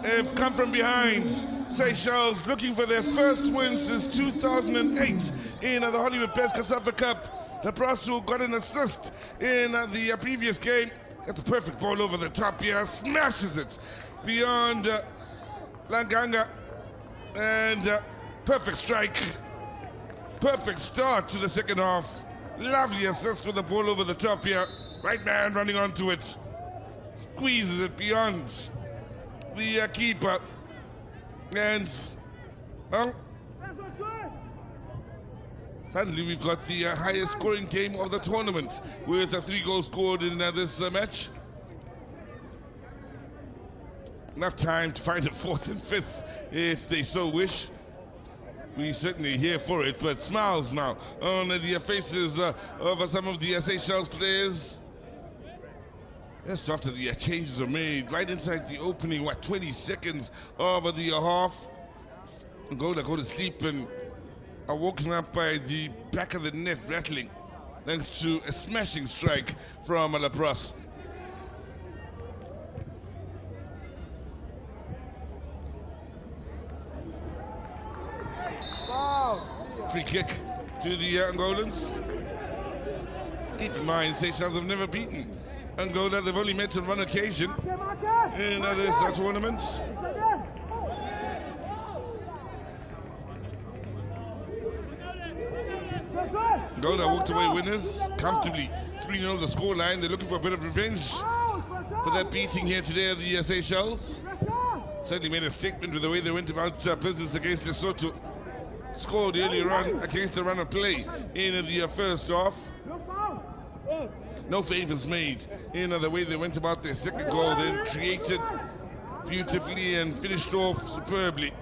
they've come from behind. Seychelles looking for their first win since 2008 in the Hollywood Best COSAFA Cup. The Brasso got an assist in the previous game. Got the perfect ball over the top here, smashes it beyond Langanga, and perfect strike. Perfect start to the second half. Lovely assist with the ball over the top here. Right man running onto it. Squeezes it beyond the keeper. And suddenly we've got the highest scoring game of the tournament with 3 goals scored in this match. Enough time to find a 4th and 5th if they so wish. We certainly here for it, but smiles now on the faces of some of the Seychelles players. Just after the changes are made, right inside the opening, 20 seconds of the half. Angola go to sleep and are woken up by the back of the net rattling, thanks to a smashing strike from Labras. Free kick to the Angolans. Keep in mind, Seychelles have never beaten Angola. They've only met on one occasion in this tournament. Angola walked away winners comfortably. 3-0 the scoreline. They're looking for a bit of revenge for that beating here today of the Seychelles. Certainly made a statement with the way they went about business against Lesotho. Scored earlier on against the run of play in the first half. No favors made in the way they went about their second goal, then created beautifully and finished off superbly.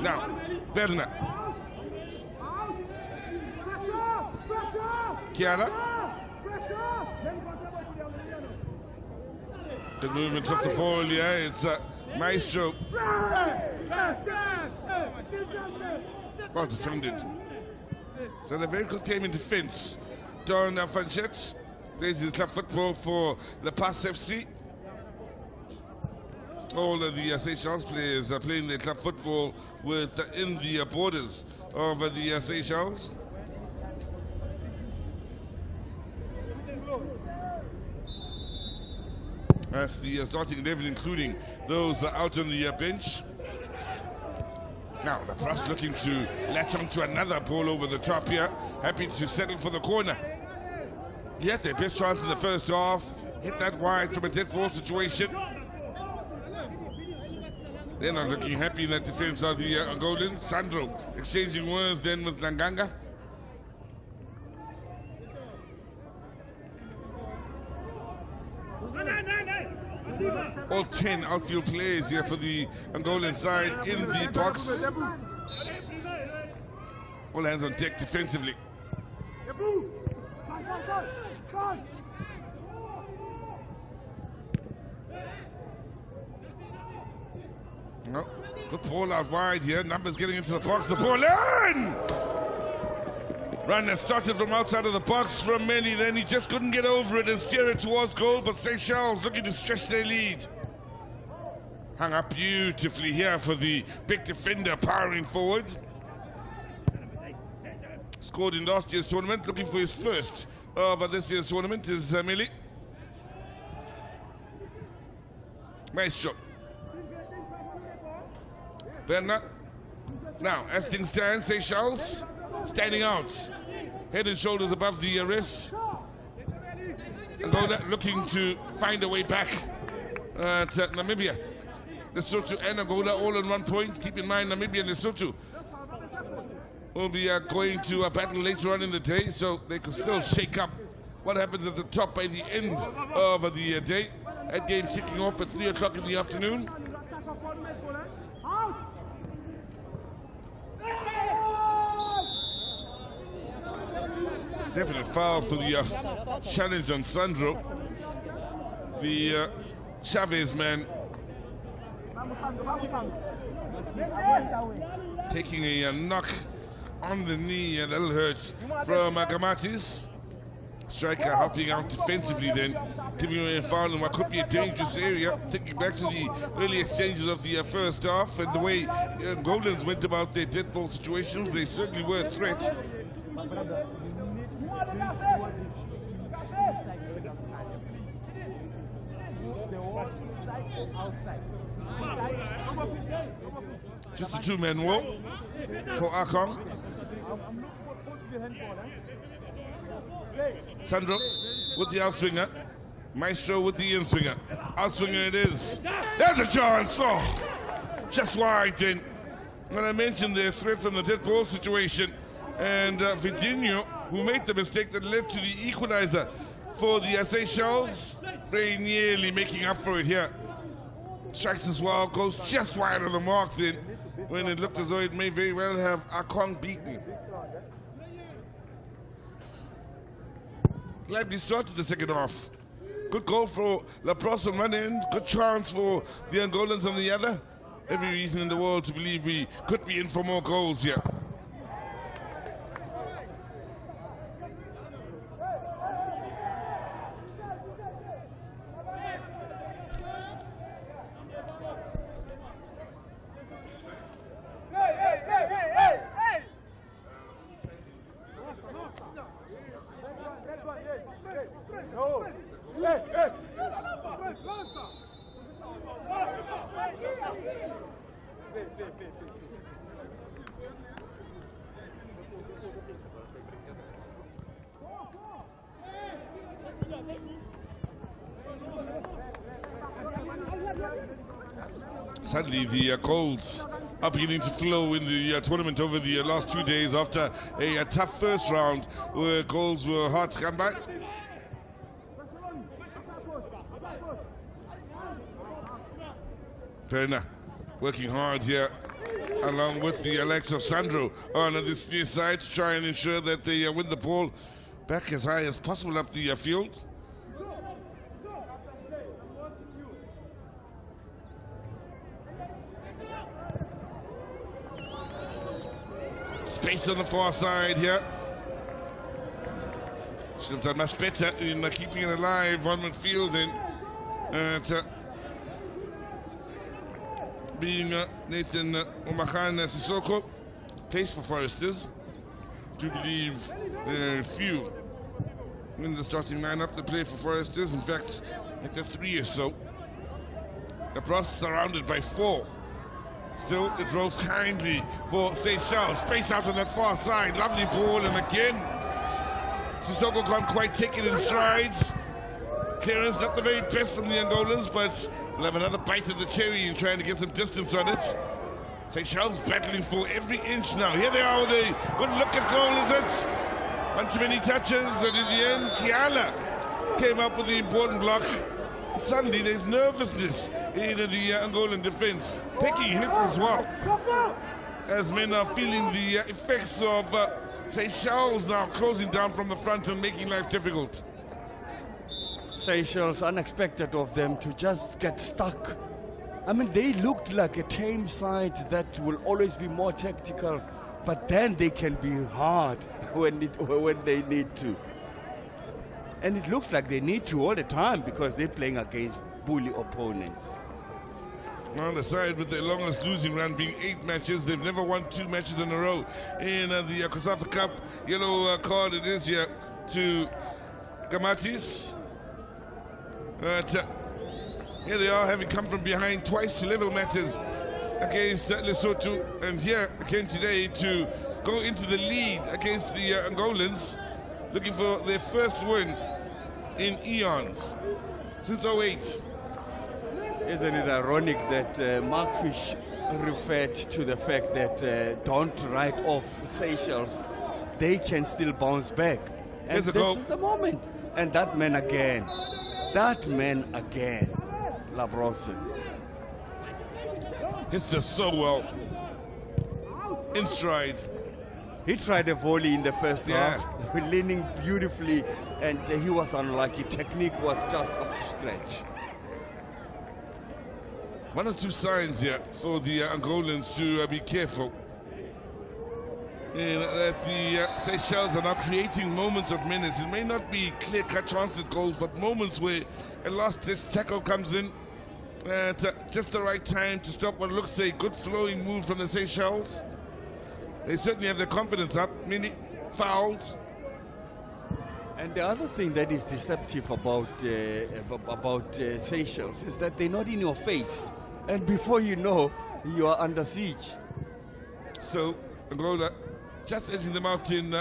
Now, Berna. Chiara. Good movements of the ball, yeah, it's Maestro. Well defended. So the very good game in defense. Don Fanchet plays his club football for the Pass FC. All of the Seychelles players are playing their club football within the borders of the Seychelles. That's the starting 11, including those out on the bench. Now, the press looking to latch on to another ball over the top here. Happy to settle for the corner. He had their best chance in the first half. Hit that wide from a dead ball situation. They're not looking happy in that defense of the Angolans. Sandro exchanging words then with Langanga. All 10 outfield players here for the Angolan side in the box. All hands on deck defensively. No, good ball out wide here. Numbers getting into the box. The ball in! Runner started from outside of the box from Many, then he just couldn't get over it and steer it towards goal, but Seychelles looking to stretch their lead. Hung up beautifully here for the big defender powering forward. Scored in last year's tournament, looking for his first but this year's tournament is Mili. Maestro. Bernard. Now, as things stand, Seychelles standing out, head and shoulders above the wrist. Angola looking to find a way back to Namibia. Lesotho and Angola all on 1 point. Keep in mind, Namibia and Lesotho will be going to battle later on in the day, so they could still shake up what happens at the top by the end of the day. That game kicking off at 3 o'clock in the afternoon. Definite foul for the challenge on Sandro. The Chavez man taking a knock on the knee, and that'll hurt from Gamatis. Striker helping out defensively, then giving away a foul in what could be a dangerous area. Taking back to the early exchanges of the first half and the way Golden's went about their dead ball situations, they certainly were a threat. Just a two-man war for Akong. Sandro with the outswinger. Maestro with the in-swinger. Outswinger it is. There's a chance. Oh, just wide then. When I mentioned the threat from the dead ball situation, and Vidinho, who made the mistake that led to the equalizer for the Seychelles, very nearly making up for it here. Strikes as well, goes just wide of the mark then, when it looked as though it may very well have Akong beaten. Lively start to the second half. Good goal for Laprosse on one end, good chance for the Angolans on the other. Every reason in the world to believe we could be in for more goals here. Sadly, the goals are beginning to flow in the tournament over the last 2 days after a tough first round where goals were hard to come by. Perna working hard here along with the likes of Sandro on this near side to try and ensure that they win the ball back as high as possible up the field. Space on the far side here. Should have done much better in keeping it alive on midfield and being Nathan Omakan Sissoko. Plays for Foresters. Do believe there are few in the starting lineup that play for Foresters. In fact, I think that's 3 or so. The process surrounded by 4. Still, it rolls kindly for Seychelles. Space out on that far side. Lovely ball, and again, Sissoko can't quite take it in stride. Clearance not the very best from the Angolans, but we'll have another bite of the cherry in trying to get some distance on it. Seychelles battling for every inch now. Here they are with a good look at goal, is it? One too many touches, and in the end, Kiala came up with the important block. And suddenly, there's nervousness in the Angolan defense, taking hits as well, as men are feeling the effects of Seychelles now closing down from the front and making life difficult. Seychelles, unexpected of them to just get stuck. I mean, they looked like a tame side that will always be more tactical, but then they can be hard when they need to. And it looks like they need to all the time because they're playing against bully opponents. On the side with the longest losing run being 8 matches. They've never won 2 matches in a row in the COSAFA Cup. Yellow card it is here to Gamatis. But here they are, having come from behind twice to level matters against Lesotho, and here again today to go into the lead against the Angolans, looking for their first win in eons since 08. Isn't it ironic that Mark Fish referred to the fact that don't write off Seychelles, they can still bounce back. And this is the moment. And that man again. That man again. Labrosse. Hits this so well. In stride. He tried a volley in the first Yeah. half, leaning beautifully, and he was unlucky. Technique was just up to scratch. One or two signs here for the Angolans to be careful. That the Seychelles are now creating moments of menace. It may not be clear-cut transit goals, but moments where a last-ditch tackle comes in at just the right time to stop what looks a good flowing move from the Seychelles. They certainly have their confidence up. Many fouls. And the other thing that is deceptive about Seychelles is that they're not in your face, and before you know, you are under siege. So Angola just edging them out in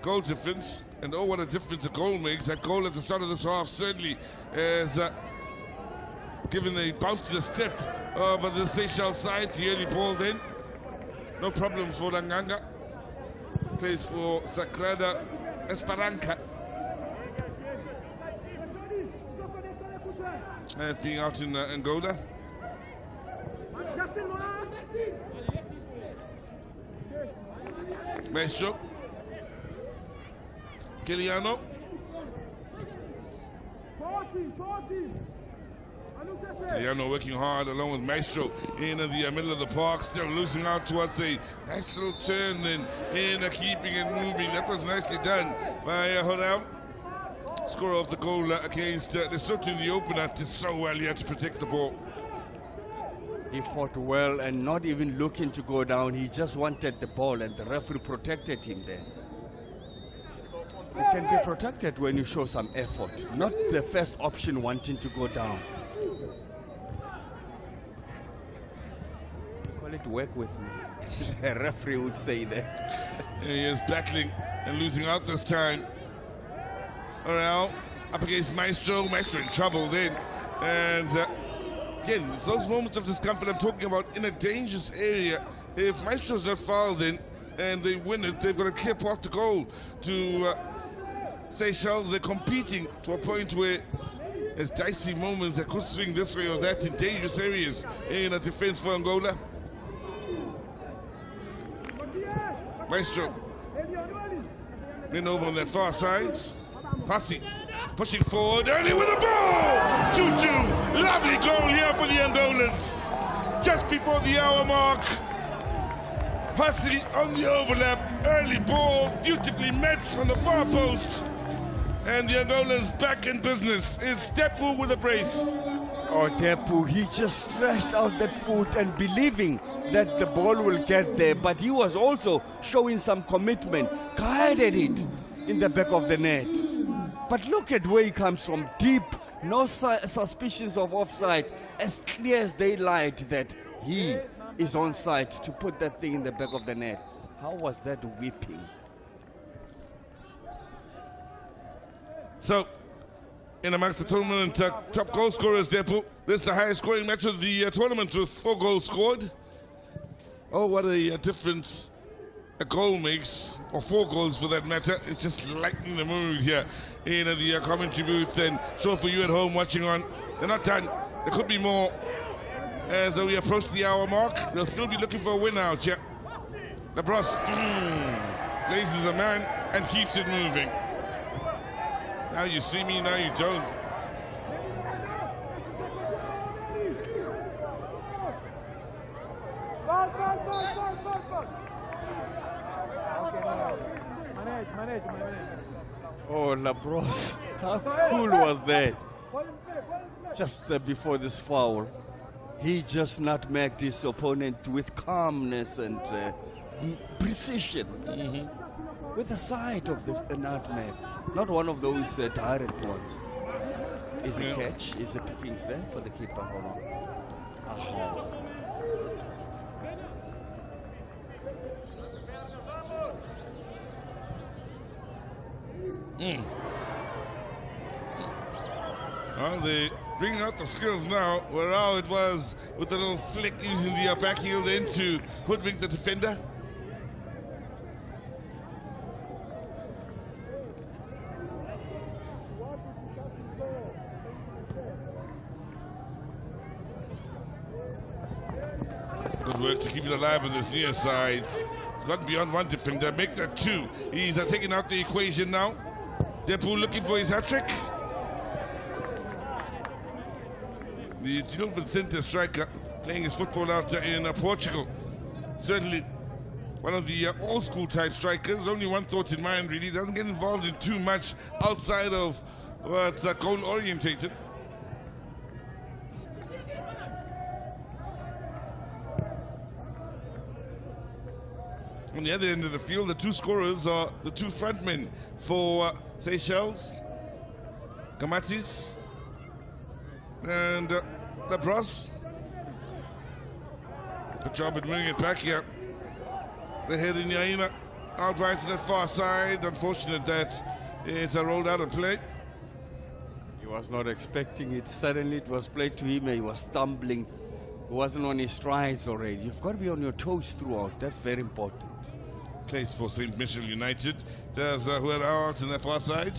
goal difference, and oh, what a difference a goal makes. That goal at the start of this half certainly has given a bounce to the step of the Seychelles side. The early ball then, no problem for Langanga. Plays for Sagrada Esperanca. Being out in Angola. Maestro. Kiliano. Kiliano working hard along with Maestro in the middle of the park, still losing out towards a nice little turn and in keeping it moving. That was nicely done by Horam. Score of the goal against Lesotho in the opener. Did so well, he had to protect the ball. He fought well and not even looking to go down. He just wanted the ball, and the referee protected him there. You can be protected when you show some effort, not the first option wanting to go down. Call it work with me. A referee would say that. He is battling and losing out this time. Around up against Maestro. Maestro in trouble then. And again, it's those moments of discomfort I'm talking about in a dangerous area. If Maestro's not fouled in and they win it, they've got a clear path to goal. To Seychelles, they're competing to a point where there's dicey moments that could swing this way or that in dangerous areas in a defense for Angola. Maestro in over on that far side. Passy pushing forward, early with the ball! 2-2, lovely goal here for the Angolans. Just before the hour mark. Passy on the overlap, early ball, beautifully met on the far post. And the Angolans back in business. It's Depu with a brace. Oh, Depu, he just stretched out that foot and believing that the ball will get there, but he was also showing some commitment, guided it in the back of the net. But look at where he comes from, deep, no suspicions of offside, as clear as daylight that he is on side to put that thing in the back of the net. How was that whipping? So, in amongst the tournament top goal scorers, Depu, this is the highest scoring match of the tournament with 4 goals scored. Oh, what a difference a goal makes, or 4 goals for that matter. It's just lightening the mood here in the commentary booth. And so for you at home watching on, they're not done. There could be more as we approach the hour mark. They'll still be looking for a win out here. Labrosse places a man and keeps it moving. Now you see me, now you don't. Oh, Labrosse, how cool was that? Just before this foul, he just nutmegged his opponent with calmness and precision. With the side of the nutmeg, not one of those direct ones. Is a catch? Is the pickings there for the keeper? Hold on. Aha. Well, they bringing out the skills now, where how it was with the little flick using the back heel then to hoodwink the defender. Good work to keep it alive on this near side. It's got beyond one defender, make that two. He's taking out the equation now. Depu looking for his hat-trick. The Gil Vicente striker playing his football out in Portugal. Certainly one of the old school type strikers. Only one thought in mind really. Doesn't get involved in too much outside of what's goal orientated. On the other end of the field, the two scorers are the two frontmen for Seychelles, Kamatis and Labros. Good job at winning it back here. The head in Yaina out right to the far side. Unfortunate that it's rolled out of play. He was not expecting it. Suddenly it was played to him and he was stumbling. He wasn't on his strides already. You've got to be on your toes throughout. That's very important. Plays for St. Michel United. There's Huera out on the far side.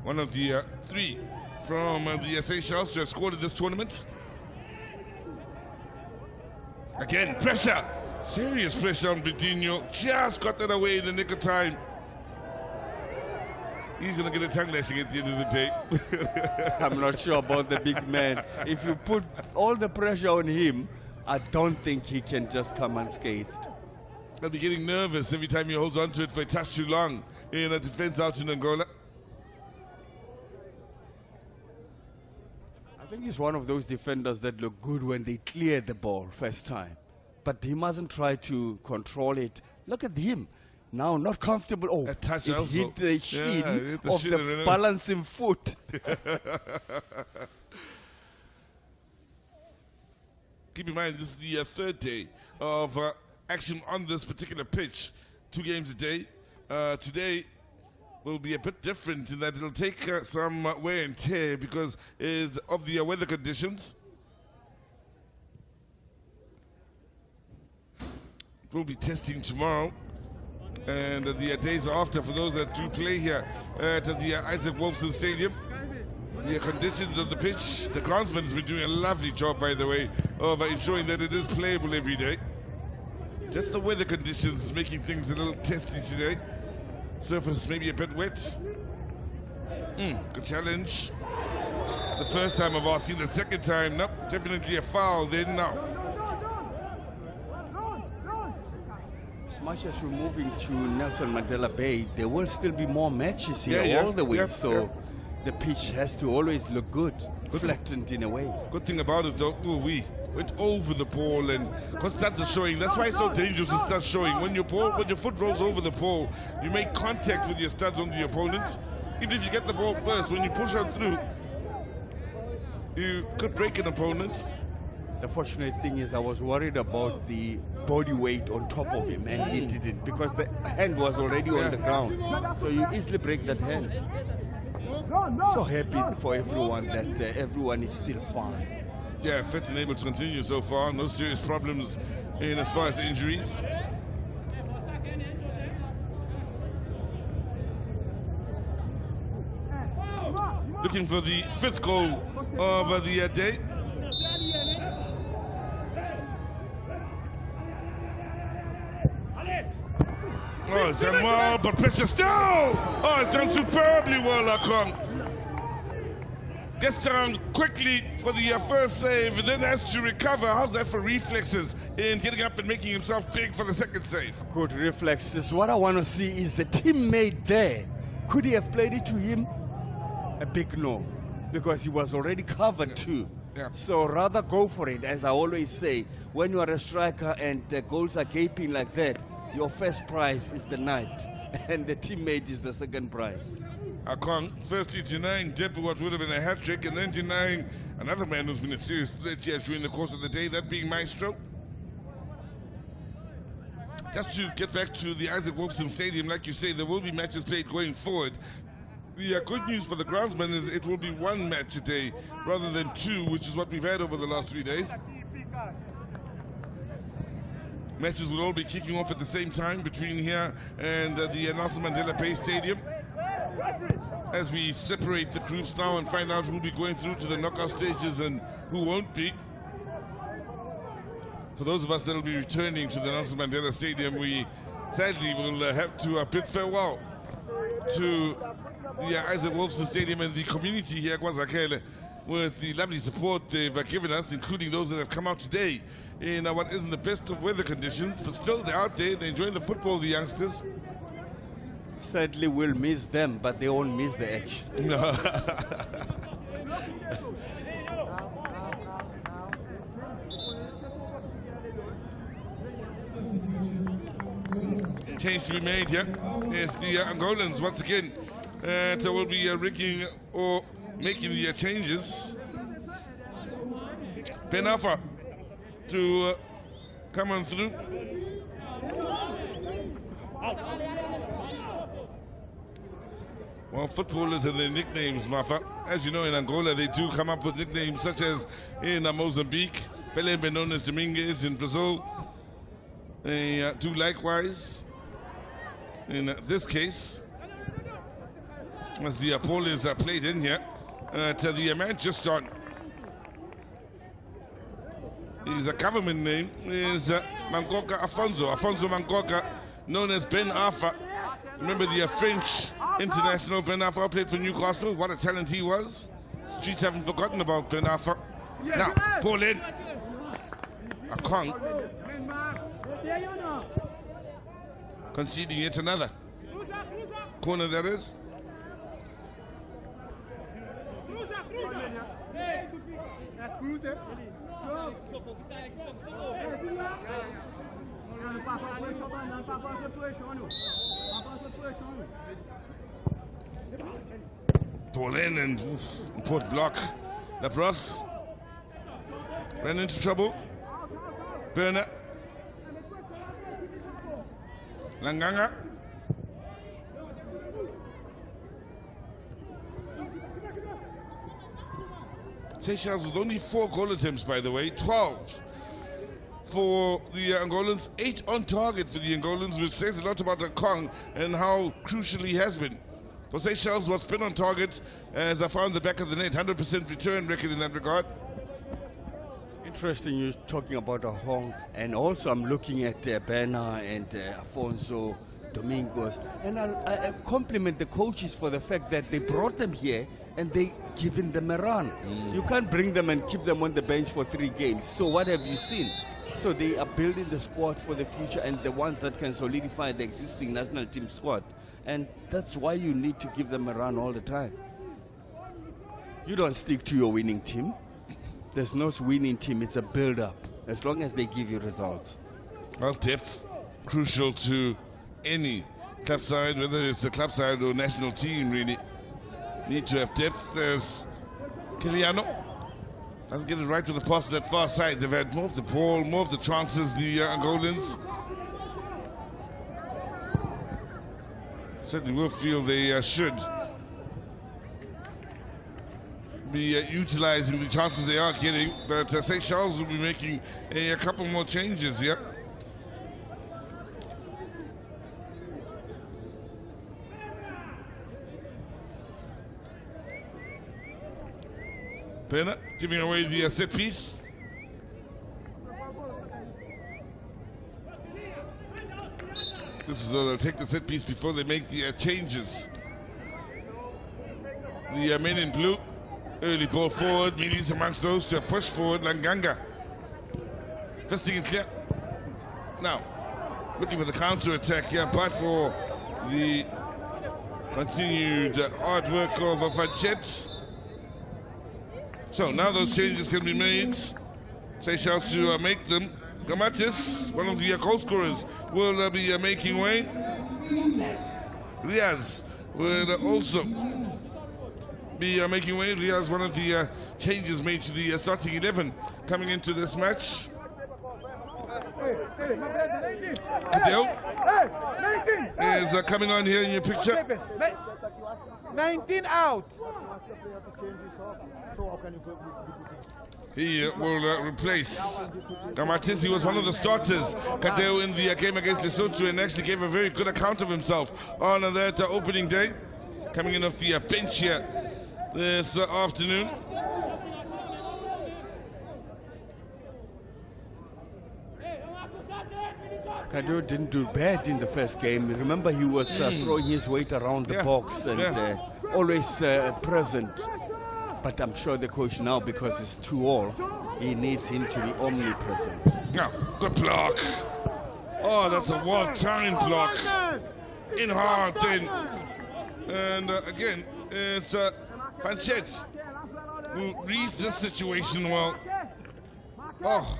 One of the three from the Seychelles to have scored in this tournament. Again, pressure. Serious pressure on Vidinho. Just got that away in the nick of time. He's going to get a tongue lashing at the end of the day. I'm not sure about the big man. If you put all the pressure on him, I don't think he can just come unscathed. He'll be getting nervous every time he holds on to it for a touch too long in a defense out in Angola. I think he's one of those defenders that look good when they clear the ball first time. But he mustn't try to control it. Look at him. Now not comfortable. Oh, a touch it also. hit the shin hit the of shin the balancing foot. Keep in mind, this is the third day of action on this particular pitch. 2 games a day. Today will be a bit different in that it'll take some wear and tear because of the weather conditions. We'll be testing tomorrow and the days after for those that do play here at the Isaac Wolfson Stadium. The conditions of the pitch, the groundsman's been doing a lovely job, by the way, of ensuring that it is playable every day. Just the weather conditions making things a little testy today. Surface maybe a bit wet. Good challenge. The first time of asking, the second time, nope, definitely a foul then now. As much as we're moving to Nelson Mandela Bay, there will still be more matches here all the way. So the pitch has to always look good, flattened in a way. Good thing about it though, we went over the ball and because studs are showing. That's why it's so dangerous with studs showing. When your foot rolls over the pole, you make contact with your studs on the opponent. Even if you get the ball first, when you push on through, you could break an opponent. The fortunate thing is I was worried about the body weight on top of him, and he didn't, because the hand was already on the ground. So you easily break that hand. So happy for everyone that everyone is still fine. Yeah, fit and able to continue so far. No serious problems in as far as injuries. Looking for the 5th goal of the day. Oh, it's done well, but pressure still! Oh, it's done superbly well, Akong. Gets down quickly for the first save and then has to recover. How's that for reflexes in getting up and making himself big for the second save? Good reflexes. What I want to see is the teammate there. Could he have played it to him? A big no, because he was already covered too. Yeah. So rather go for it. As I always say, when you are a striker and the goals are gaping like that, your first prize is the night, and the teammate is the second prize. Akong, firstly denying Depu what would have been a hat-trick, and then denying another man who's been a serious threat here during the course of the day, that being Maestro. Just to get back to the Isaac Wolfson Stadium, like you say, there will be matches played going forward. The good news for the groundsman is it will be 1 match a day rather than 2, which is what we've had over the last 3 days. Matches will all be kicking off at the same time between here and the Nelson Mandela Bay Stadium. As we separate the groups now and find out who will be going through to the knockout stages and who won't be. for those of us that will be returning to the Nelson Mandela Stadium, we sadly will have to bid farewell to the Isaac Wolfson Stadium and the community here at KwaZakele with the lovely support they've given us, including those that have come out today in what isn't the best of weather conditions, but still they're out there, they're enjoying the football, the youngsters. Sadly, we'll miss them, but they won't miss the action. Change to be made here is the Angolans once again. So we'll be rigging or making the changes. Ben Alpha to come on through. Well, footballers and their nicknames, Mafa. As you know, in Angola, they do come up with nicknames such as in Mozambique, Pele known as Dominguez in Brazil. They do likewise. In this case, as the ball is played in here, to the man just on. His government name is Mangoka Afonso Mangoka, known as Ben Arfa. Remember the French international Ben Arfa played for Newcastle? What a talent he was. Streets haven't forgotten about Ben Arfa. Now, ball in. Akong. Conceding yet another. Corner that is. Ball in and put block. Lapros ran into trouble. Burner. Langanga. Seychelles with only 4 goal attempts, by the way, 12 for the Angolans, 8 on target for the Angolans, which says a lot about Akong and how crucial he has been. For Seychelles was spin on target, as I found the back of the net, 100% return record in that regard. Interesting you're talking about Ahong, and also I'm looking at Bena and Afonso Domingos, and I compliment the coaches for the fact that they brought them here and they given them a run. You can't bring them and keep them on the bench for 3 games. So what have you seen? So they are building the squad for the future and the ones that can solidify the existing national team squad. And that's why you need to give them a run all the time. You don't stick to your winning team. There's no winning team, it's a build-up, as long as they give you results. Well, depth, crucial to any club side, whether it's a club side or national team, really. Need to have depth. There's Kiliano. Doesn't get it right with the pass to that far side. They've had more of the ball, more of the chances, the Angolans. Certainly will feel they should be utilizing the chances they are getting, but Seychelles will be making a couple more changes here. Pena giving away the set piece. This is they'll take the set piece before they make the changes. The men in blue, early ball forward, Milis amongst those to push forward. Langanga, fisting it clear. Now, looking for the counter attack here, but for the continued hard work of Fanchet. So now those changes can be made. Seychelles to make them. Gamatis, one of the goal scorers, will be making way. Riaz will also be making way. Riaz, one of the changes made to the starting 11 coming into this match. Cadell is coming on here in your picture. 19 out. He will replace Gamatis. He was one of the starters, Cadell, in the game against Lesotho, and actually gave a very good account of himself on that opening day. Coming in off the bench here this afternoon. Kadeo didn't do bad in the first game. Remember, he was throwing his weight around the box and always present. But I'm sure the coach now, because it's 2-all, he needs him to be omnipresent. Yeah, good block. Oh, that's a well-timed block. In hard then. And again, it's Panchet who reads this situation well. Oh,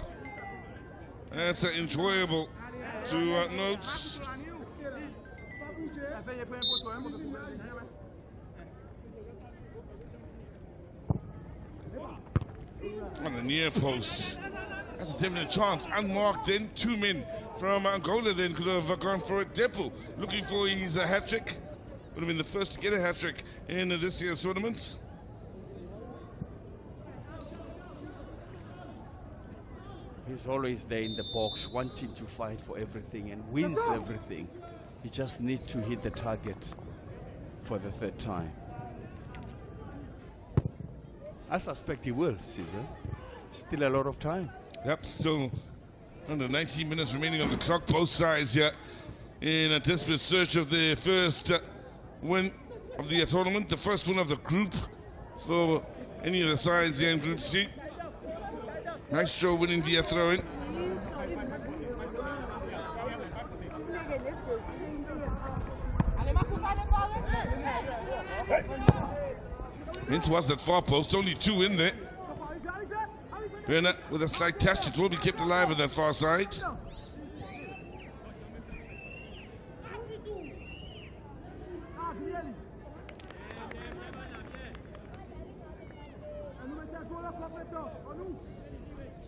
that's enjoyable to notes. On the near post. That's a definite chance. Unmarked then, 2 men from Angola then could have gone for it. Depo looking for his hat-trick. Would have been the first to get a hat-trick in this year's tournament. He's always there in the box, wanting to fight for everything and wins everything. He just needs to hit the target for the 3rd time. I suspect he will, Caesar. Still a lot of time. Yep, still under 19 minutes remaining on the clock. Both sides here in a desperate search of the first win of the tournament, the first win of the group for any of the sides here in Group C. Maestro winning the throw-in. In towards that far post, only 2 in there. With a slight touch, it will be kept alive on that far side.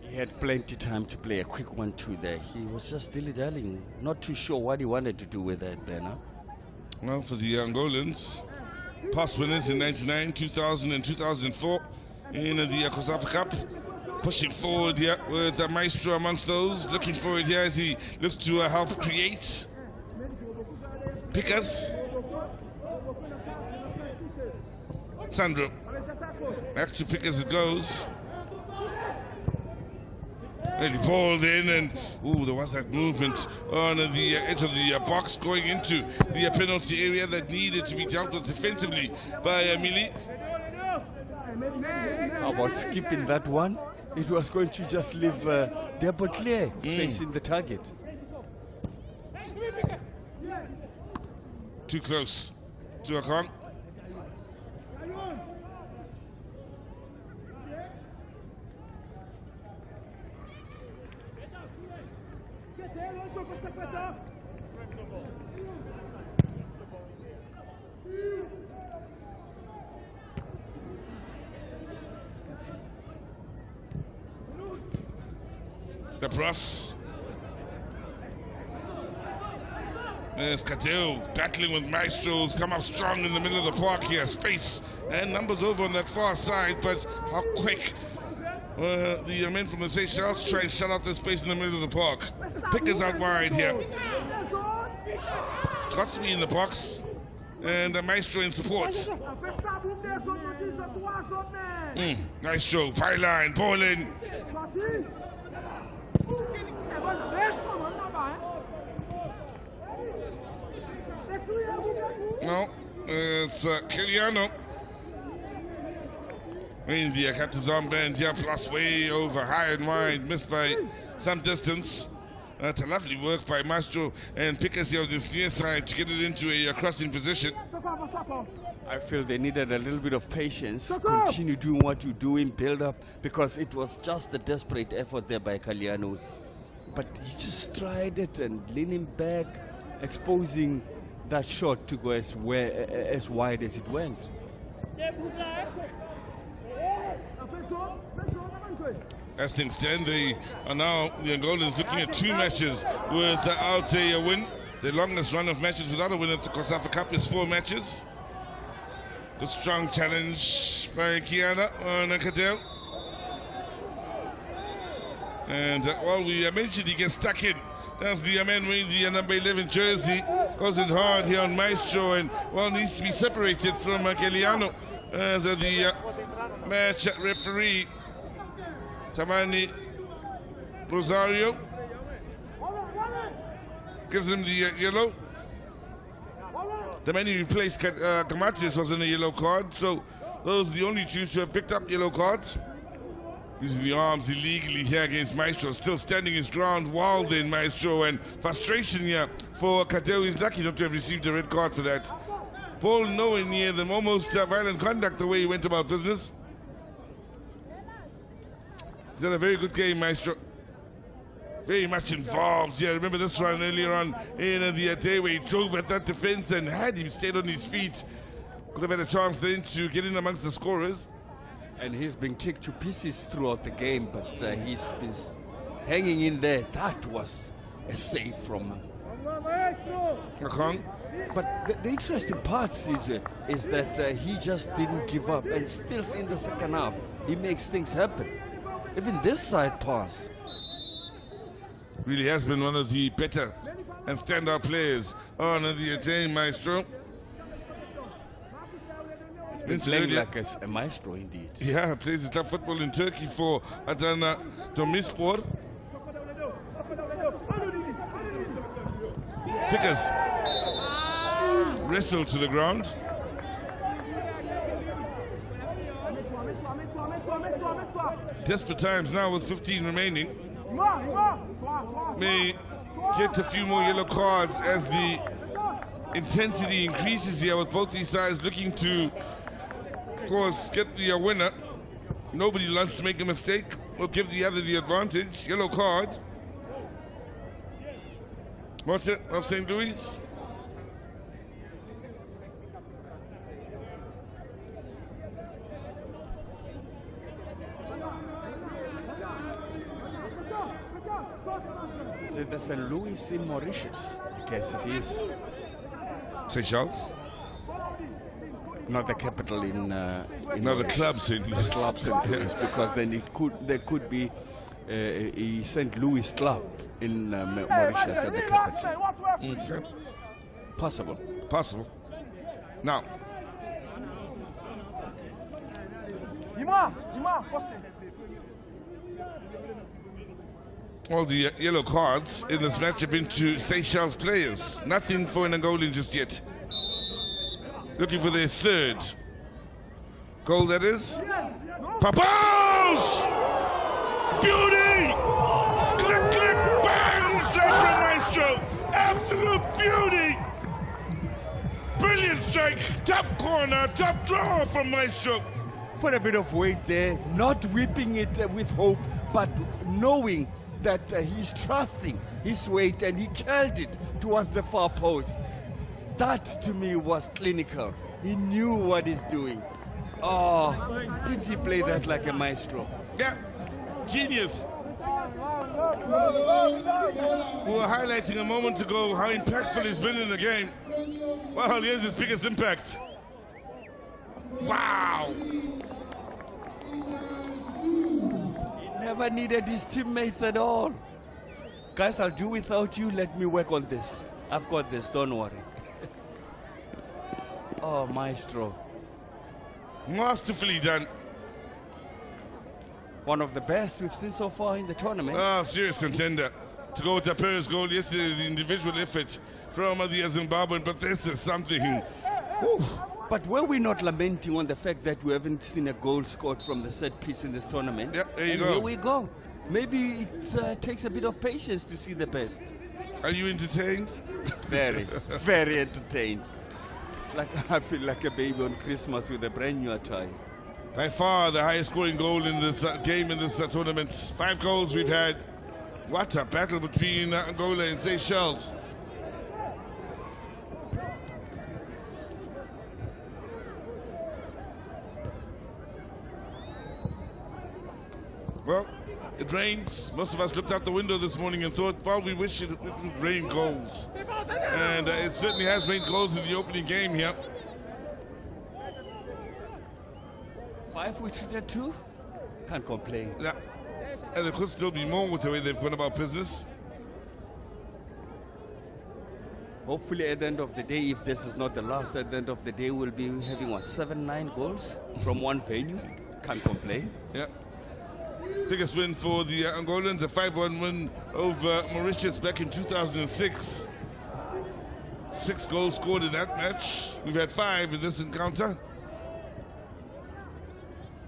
He had plenty time to play a quick 1-2 there. He was just dilly-dallying, not too sure what he wanted to do with that banner. Well, for the Angolans, past winners in 99, 2000 and 2004 in the COSAFA Cup. Pushing forward here with the Maestro amongst those. Looking forward here as he looks to help create. Pickers. Sandro. Back to Pickers it goes. Really balled in, and there was that movement on the edge of the box going into the penalty area that needed to be dealt with defensively by Mili. How about skipping that one? It was going to just leave Debo clear, facing the target. Too close to a con. The press. There's Kadeo battling with Maestros, come up strong in the middle of the park here. Space and numbers over on that far side, but how quick the men from the Seychelles try and shut out the space in the middle of the park. Pickers out wide here. Got to be in the box, and the Maestro in support. Maestro, byline, ball in. No, it's Kiliano. India captain's armband here, plus way over, high and wide, missed by some distance. That's a lovely work by Maestro and Pickers here on this near side to get it into a crossing position. I feel they needed a little bit of patience, continue doing what you do in build-up, because it was just a desperate effort there by Kaliano. But he just tried it and leaning back, exposing that shot to go as wide as it went. As things stand, they are now, the Angolans, looking at 2 matches without a win. The longest run of matches without a win at the COSAFA Cup is 4 matches. A strong challenge by Kiana on Kadeo. And while we mentioned he gets stuck in, that's the man wearing the number 11 jersey. Goes in hard here on Maestro, and needs to be separated from Keliano as the match referee Tamani Rosario. gives him the yellow. The man who replaced Kamatis was in a yellow card, so those are the only two to have picked up yellow cards. Using the arms illegally here against Maestro, still standing his ground, wild in Maestro, and frustration here for Kadeo. He's lucky not to have received a red card for that. Paul nowhere near them, almost violent conduct the way he went about business. He's had a very good game, Maestro. Very much involved. Yeah, remember this one earlier on in the day where he drove at that defense, and had he stayed on his feet, could have had a chance then to get in amongst the scorers. And he's been kicked to pieces throughout the game, but he's been hanging in there. That was a save from him. Akong. But the interesting part is that he just didn't give up, and still in the second half, he makes things happen. Even this side pass. Really has been one of the better and standout players on the day, Maestro. He's been playing like a maestro indeed. Yeah, plays his top football in Turkey for Adana Demirspor. Pickers wrestled to the ground. Desperate times now with 15 remaining. May get a few more yellow cards as the intensity increases here, with both these sides looking to, of course, get the winner. Nobody wants to make a mistake. We'll give the other the advantage. Yellow card. What's it of St. Louis? Is it the St. Louis in Mauritius? Yes, it is. Seychelles? Not the capital in No, the Mauritius. club St. Louis. Club St. Louis, because then there could be a St. Louis club in Mauritius at the capital. Okay. Possible. Possible. Now, all the yellow cards in this match have been to Seychelles players. Nothing for an Angolan just yet. Looking for their third goal, that is. Papos! Beauty! Click, click, bang! Strike from Maestro! Absolute beauty! Brilliant strike! Top corner, top draw from Maestro! Put a bit of weight there, not whipping it with hope, but knowing that he's trusting his weight, and he curled it towards the far post. That to me was clinical. He knew what he's doing. Oh, didn't he play that like a maestro? Yeah, genius. We were highlighting a moment ago how impactful he's been in the game. Well, here's his biggest impact. Wow. He never needed his teammates at all. Guys, I'll do without you. Let me work on this. I've got this, don't worry. Oh, maestro. Masterfully done. One of the best we've seen so far in the tournament. Oh, serious contender. To go with the Paris goal yesterday, the individual effort from the Zimbabwean, but this is something. Whew. But were we not lamenting on the fact that we haven't seen a goal scored from the set piece in this tournament? Yeah, there you go. Here we go. Maybe it takes a bit of patience to see the best. Are you entertained? Very, very entertained. It's like I feel like a baby on Christmas with a brand new attire. By far the highest scoring goal in this game, in this tournament. 5 goals we've had. What a battle between Angola and Seychelles. Well, it rains. Most of us looked out the window this morning and thought, well, we wish it would rain goals. And it certainly has rained goals in the opening game here. 5 we treated 2? Can't complain. Yeah. And there could still be more with the way they've gone about business. Hopefully at the end of the day, if this is not the last, at the end of the day we'll be having what, 7-9 goals from one venue. Can't complain. Yeah. Biggest win for the Angolans, a 5-1 win over Mauritius back in 2006. 6 goals scored in that match. We've had 5 in this encounter.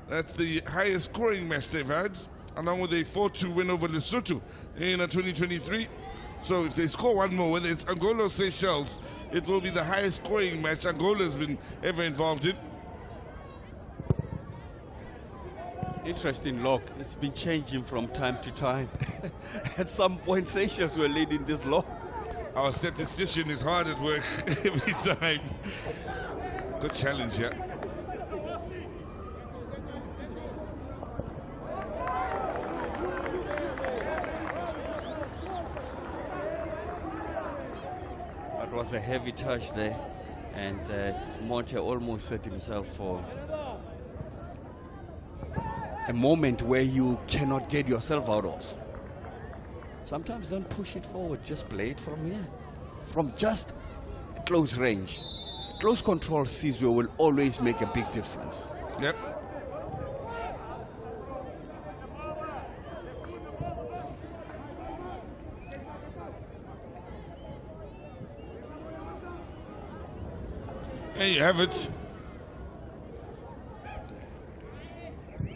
That's the highest scoring match they've had, along with a 4-2 win over Lesotho in 2023. So if they score one more, whether it's Angola or Seychelles, it will be the highest scoring match Angola has been ever involved in. Interesting lock. It's been changing from time to time. At some point, Seychelles were leading this lock. Our statistician is hard at work every time. Good challenge, yeah. That was a heavy touch there, and Monte almost set himself for a moment where you cannot get yourself out of. Sometimes don't push it forward, just play it from here. From just close range. Close control Sizwe will always make a big difference. Yep. There you have it.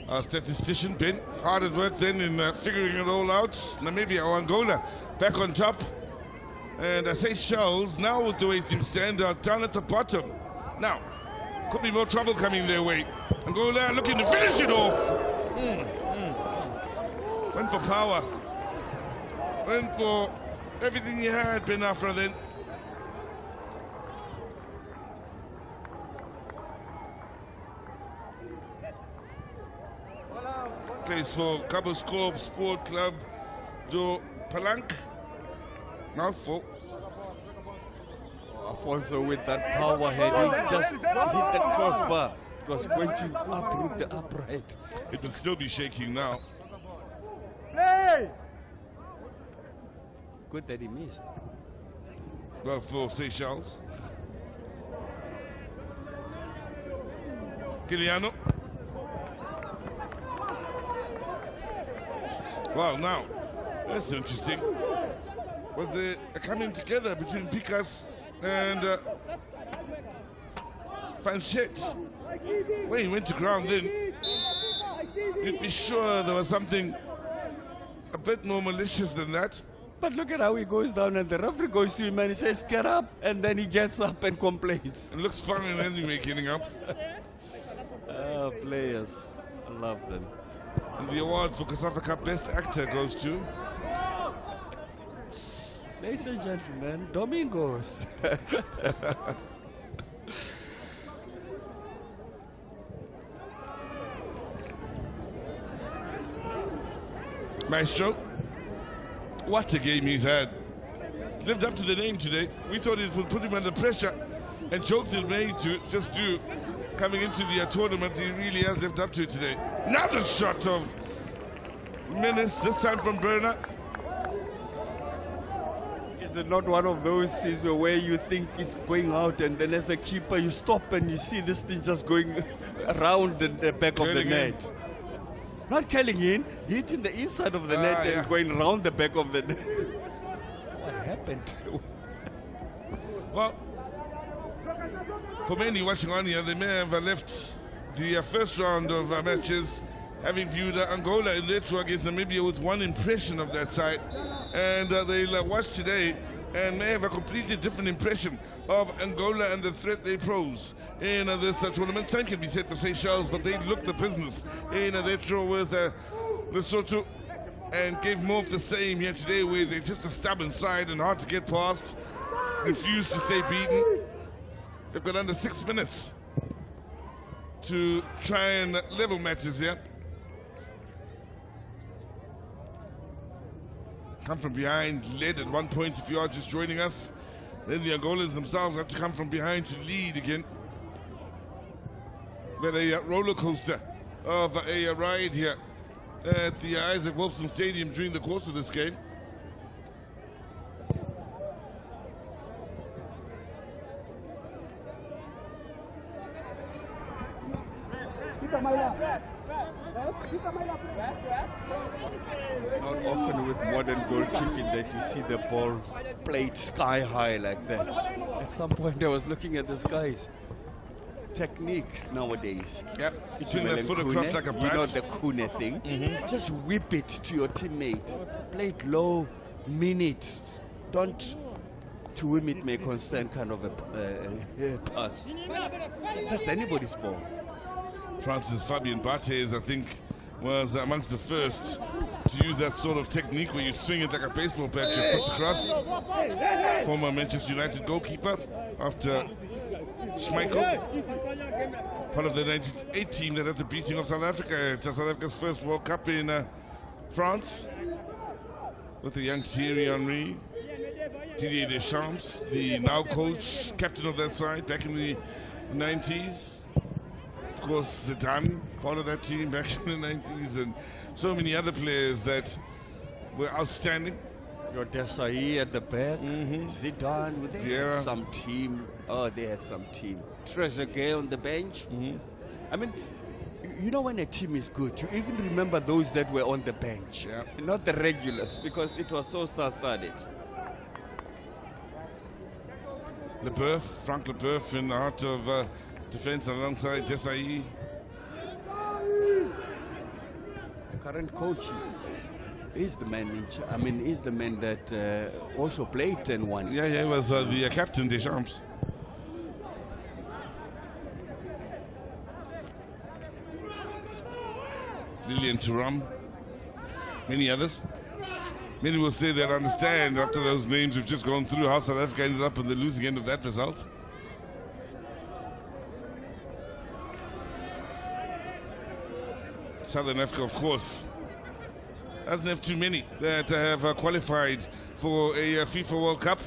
Our statistician, Ben, hard at work then in figuring it all out. Namibia or Angola back on top. And Seychelles now with the way things stand are down at the bottom. Now, could be more trouble coming their way. Angola looking to finish it off. Went for power. Went for everything he had, Ben Afra then. Plays for Cabo Scorp Sport Club do Palanque. Mouthful. Alfonso with that power head, he just hit the crossbar. It was going to uproot the upright. It will still be shaking now. Play! Good that he missed. Well, for Seychelles. Kiliano. Wow, now, that's interesting. Was there a coming together between Picas and Fanchet? When he went to ground then, you'd be sure there was something a bit more malicious than that. But look at how he goes down and the referee goes to him and he says, get up, and then he gets up and complains. It looks fun anyway, getting up. Players, I love them. And the award for COSAFA Cup Best Actor goes to... Ladies and gentlemen, Domingos. Maestro, what a game he's had. Lived up to the name today. We thought it would put him under pressure and choked him to just do coming into the tournament. He really has lived up to it today. Another shot of menace, this time from Berner. Is it not one of those seasons where you think it's going out and then as a keeper you stop and you see this thing just going around the back of the net? Not curling in, hitting the inside of the net and going around the back of the net. What happened? Well, for many watching on here, they may have left the first round of matches having viewed Angola in their tour against Namibia with one impression of that side, and they'll watch today and may have a completely different impression of Angola and the threat they pose in this tournament. Same can be said for Seychelles, but they looked the business in their draw with Lesotho and gave more of the same here today, where they're just a stubborn side and hard to get past, refuse to stay beaten. They've got under 6 minutes to try and level matches here. Come from behind, led at one point if you are just joining us. Then the Angolans themselves have to come from behind to lead again. But a roller coaster of a ride here at the Isaac Wilson Stadium during the course of this game. It's not often with modern goalkeeping that you see the ball played sky high like that. At some point I was looking at this guy's technique nowadays. Yeah, you swing that foot across like a bat. You know the Kune thing? Just whip it to your teammate. Play it low, mean it. Don't to whom it may concern kind of a pass. That's anybody's ball. France's Fabien Barthez, I think, was amongst the first to use that sort of technique where you swing it like a baseball bat, your foot across. Former Manchester United goalkeeper after Schmeichel, part of the 1998 team that had the beating of South Africa. It's South Africa's first World Cup in France with the young Thierry Henry, Didier Deschamps, the now coach, captain of that side back in the 90s. Of course, Zidane, part of that team back in the 90s, and so many other players that were outstanding. Your Desailly at the back, Zidane, they had some team. Oh, they had some team. Trezeguet on the bench. I mean, you know when a team is good, you even remember those that were on the bench, not the regulars, because it was so star-studded. Leboeuf, Frank Leboeuf in the heart of defense alongside Desailly. The current coach is the man is the man that also played and won. Yeah, he was the captain, Deschamps. Lilian Thuram, many others. Many will say they'll understand after those names we've just gone through how South Africa ended up on the losing end of that result. Southern Africa, of course, doesn't have too many that have qualified for a FIFA World Cup.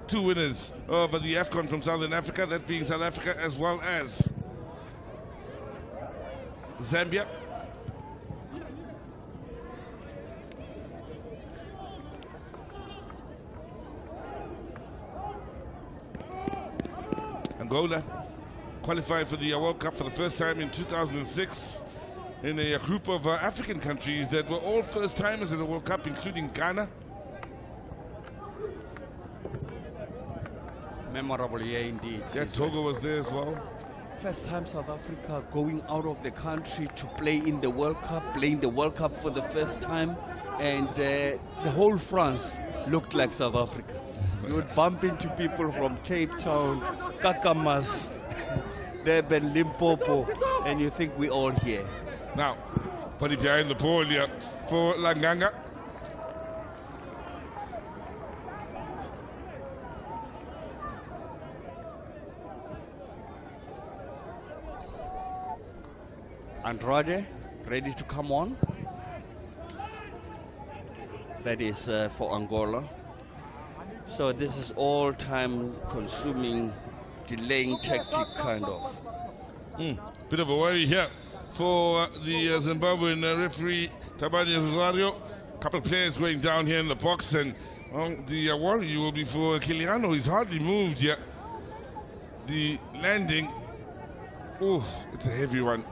2 winners of the AFCON from Southern Africa, that being South Africa as well as Zambia. Angola qualified for the World Cup for the first time in 2006 in a group of African countries that were all first-timers in the World Cup, including Ghana. Memorable year indeed. Yeah, Togo was there as well. First time South Africa going out of the country to play in the World Cup, playing the World Cup for the first time, and the whole France looked like South Africa. You would bump into people from Cape Town, Kakamas, Durban, Limpopo, and you think we're all here. Now, put it behind the ball here for Langanga. Andrade, ready to come on. That is for Angola. So this is all time consuming, delaying tactic kind of. Bit of a worry here for the Zimbabwean referee Tabani Rosario. Couple of players going down here in the box, and the worry will be for Kiliano. He's hardly moved yet. The landing, it's a heavy one.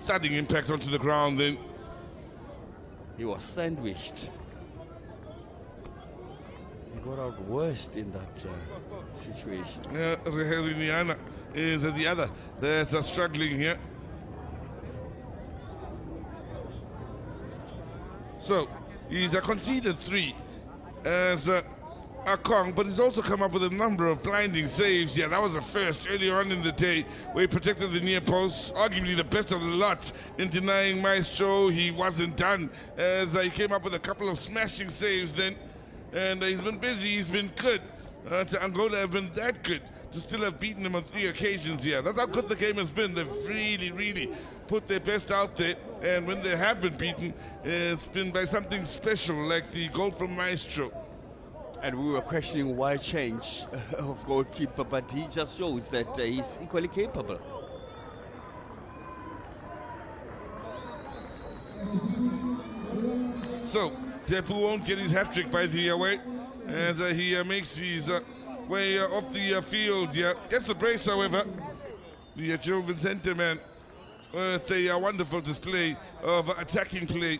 Thudding impact onto the ground then. He was sandwiched. He got out worst in that situation. Yeah, Reheliana is the other that's struggling here. So, he's conceded 3 as Akong, but he's also come up with a number of blinding saves. Yeah, that was a first earlier on in the day where he protected the near post, arguably the best of the lot in denying Maestro. He wasn't done as he came up with a couple of smashing saves then. And he's been busy, he's been good. To Angola have been that good to still have beaten him on 3 occasions here. That's how good the game has been. They've really, really put their best out there. And when they have been beaten, it's been by something special, like the goal from Maestro. And we were questioning why change of goalkeeper, but he just shows that he's equally capable. So, Depu won't get his hat-trick by the way, as he makes his way off the field. Yeah, gets the brace, however. The Joe Vincente man with a wonderful display of attacking play.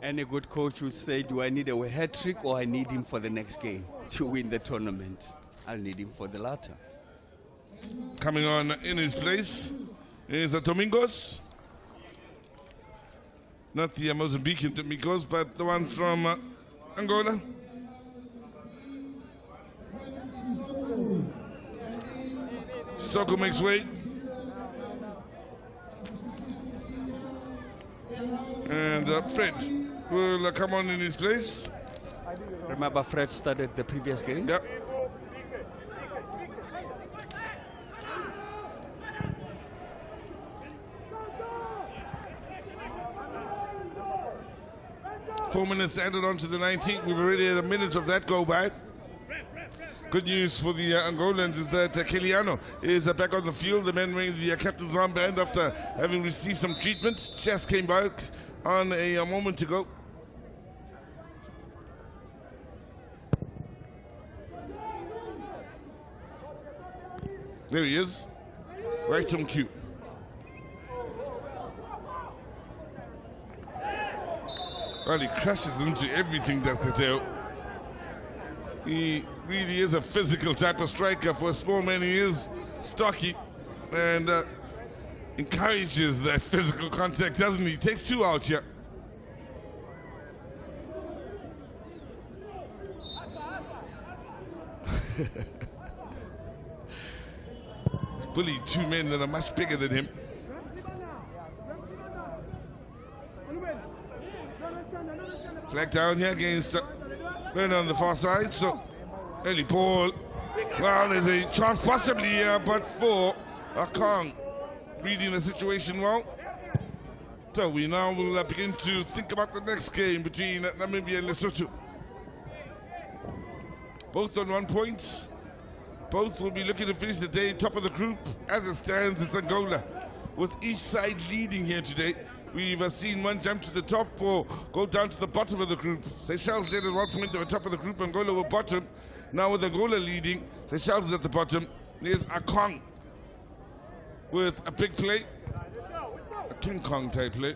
Any good coach would say, do I need a hat trick or I need him for the next game to win the tournament? I'll need him for the latter. Coming on in his place is Domingos. Not the Mozambican Domingos, but the one from Angola. Soko makes way. And Fred will come on in his place. Remember Fred started the previous game? Yep. Four minutes added on to the 19th. We've already had a minute of that go by. Good news for the Angolans is that Kiliano is back on the field. The man wearing the captain's armband after having received some treatment. Just came back on a moment ago. There he is, right on cue. Well, he crashes into everything, does Teo. He really is a physical type of striker. For a small man, he is stocky and encourages that physical contact, doesn't he? He takes two out here. He's bullied two men that are much bigger than him. Flag down here against Bernard on the far side, so early ball. Well, there's a chance possibly here, but for Akong reading the situation well. So we now will begin to think about the next game between Namibia and Lesotho. Both on 1 point. Both will be looking to finish the day top of the group. As it stands, it's Angola, with each side leading here today. We've seen one jump to the top or go down to the bottom of the group. Seychelles led at 1 point to the top of the group. Angola were bottom. Now with Angola leading, Seychelles is at the bottom. There's Akong with a big play. A King Kong type play.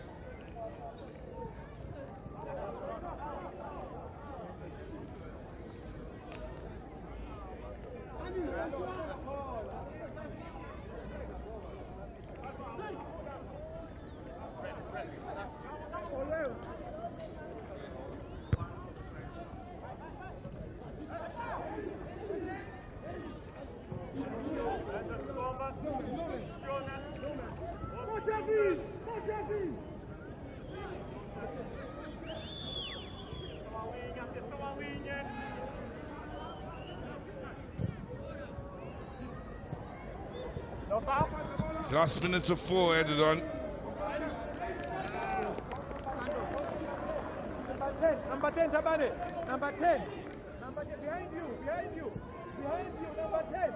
Last minutes of 4 added on. Number 10, Tabane. Number 10. Number 10, behind you, behind you. Behind you, number 10.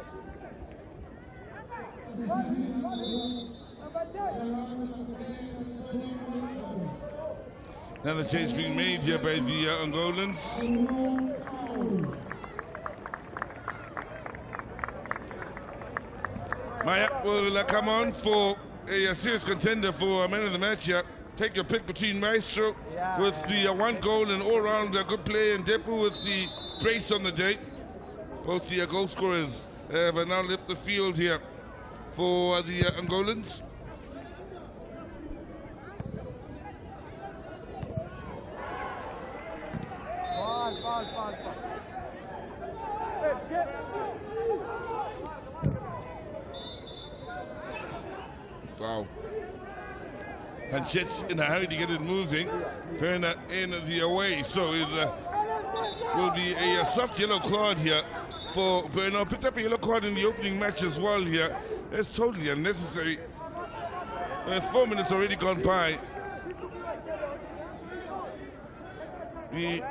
Another change being made here by the Angolans. Maya will come on for a serious contender for man of the match here. Take your pick between Maestro with the 1 goal and all-round good play, and Depu with the brace on the day. Both the goal scorers have now left the field here for the Angolans. Fall. Wow. Panchet's in a hurry to get it moving. Perna in the away, so it will be a soft yellow card here for Perna. Picked up a yellow card in the opening match as well here. That's totally unnecessary. 4 minutes already gone by. He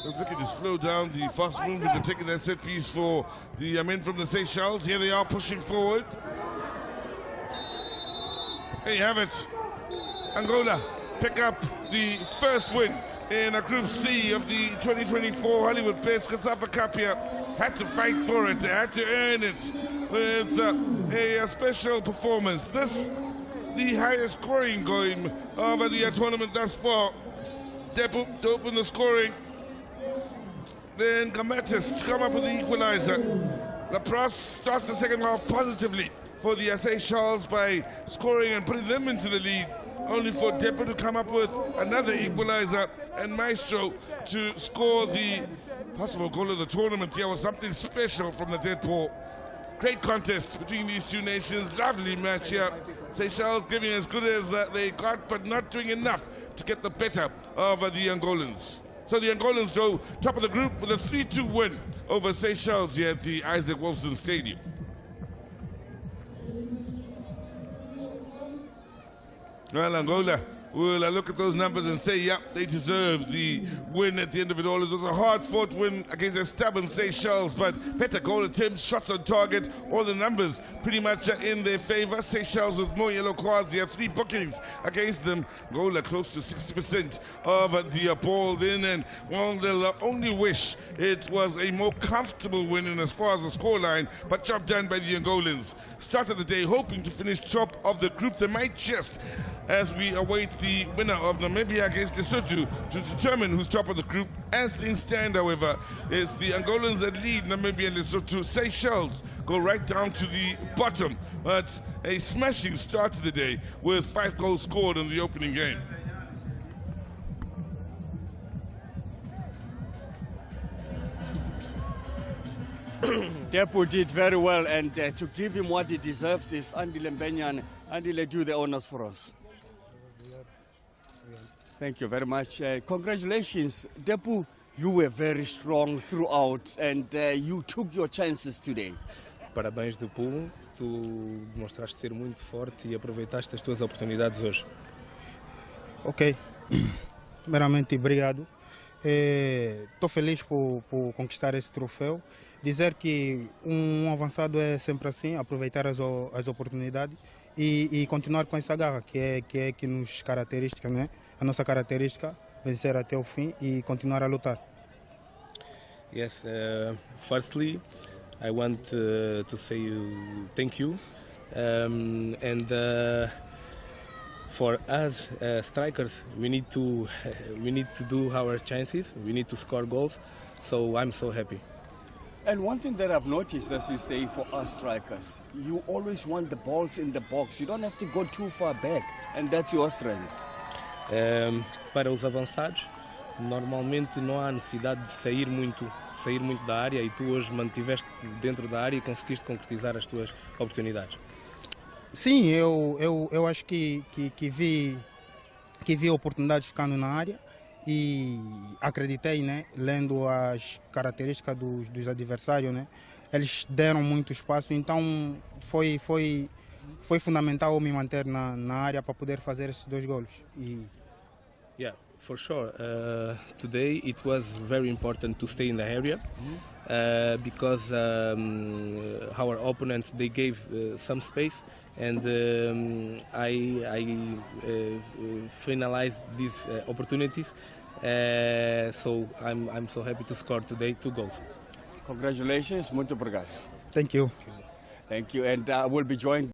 was looking to slow down the fast movement of taking that set piece for the men from the Seychelles. Here they are pushing forward. There you have it. Angola pick up the first win in Group C of the 2024 Hollywood Plains COSAFA Cup here. Had to fight for it, they had to earn it with a special performance. This, the highest scoring game over the tournament thus far. Depu to open the scoring. Then Gamatis to come up with the equalizer. Lapras starts the second half positively for the Seychelles by scoring and putting them into the lead, only for Depu to come up with another equalizer and Maestro to score the possible goal of the tournament. Here was something special from the dead ball. Great contest between these two nations, lovely match here. Seychelles giving as good as they got, but not doing enough to get the better of the Angolans. So the Angolans go top of the group with a 3-2 win over Seychelles here at the Isaac Wolfson Stadium. Well, Angola will look at those numbers and say, yeah, they deserve the win at the end of it all. It was a hard-fought win against a stubborn Seychelles, but better goal attempts, shots on target, all the numbers pretty much in their favor. Seychelles with more yellow cards. They have 3 bookings against them. Angola close to 60% of the ball then, and well, they'll only wish it was a more comfortable win in as far as the scoreline, but job done by the Angolans. Started the day hoping to finish top of the group. They might just, as we await the winner of Namibia against Lesotho to determine who's top of the group. As things stand, however, it's the Angolans that lead Namibia and Lesotho. Seychelles go right down to the bottom, but a smashing start to the day with 5 goals scored in the opening game. Depu did very well, and to give him what he deserves is Andile Mbenyan. Andile, do the honors for us. Thank you very much. Congratulations, Depu. You were very strong throughout, and you took your chances today. Parabéns, Depu. Tu demonstraste ser muito forte e aproveitaste as tuas oportunidades hoje. Ok. Primeiramente, obrigado. Estou feliz por conquistar esse troféu. Dizer que avançado é sempre assim, aproveitar as oportunidades e continuar com essa garra que nos caracteriza, né? A nossa característica, vencer até o fim e continuar a lutar. Yes, firstly, I want to say thank you, and for us strikers, we need to do our chances. We need to score goals. So I'm so happy. And one thing that I've noticed, as you say, for us strikers, you always want the balls in the box. You don't have to go too far back, and that's your strength. Para os avançados, normalmente não há necessidade de sair muito da área, e tu hoje mantiveste dentro da área e conseguiste concretizar as tuas oportunidades. Sim, eu acho que vi oportunidades ficando na área e acreditei, né, lendo as características dos adversários, né, eles deram muito espaço, então foi fundamental me manter na área para poder fazer esses 2 golos. Yeah, for sure. Today it was very important to stay in the area because our opponents, they gave some space, and I finalized these opportunities. So I'm so happy to score today 2 goals. Congratulations, muito obrigado. Thank you. Thank you, and we'll be joined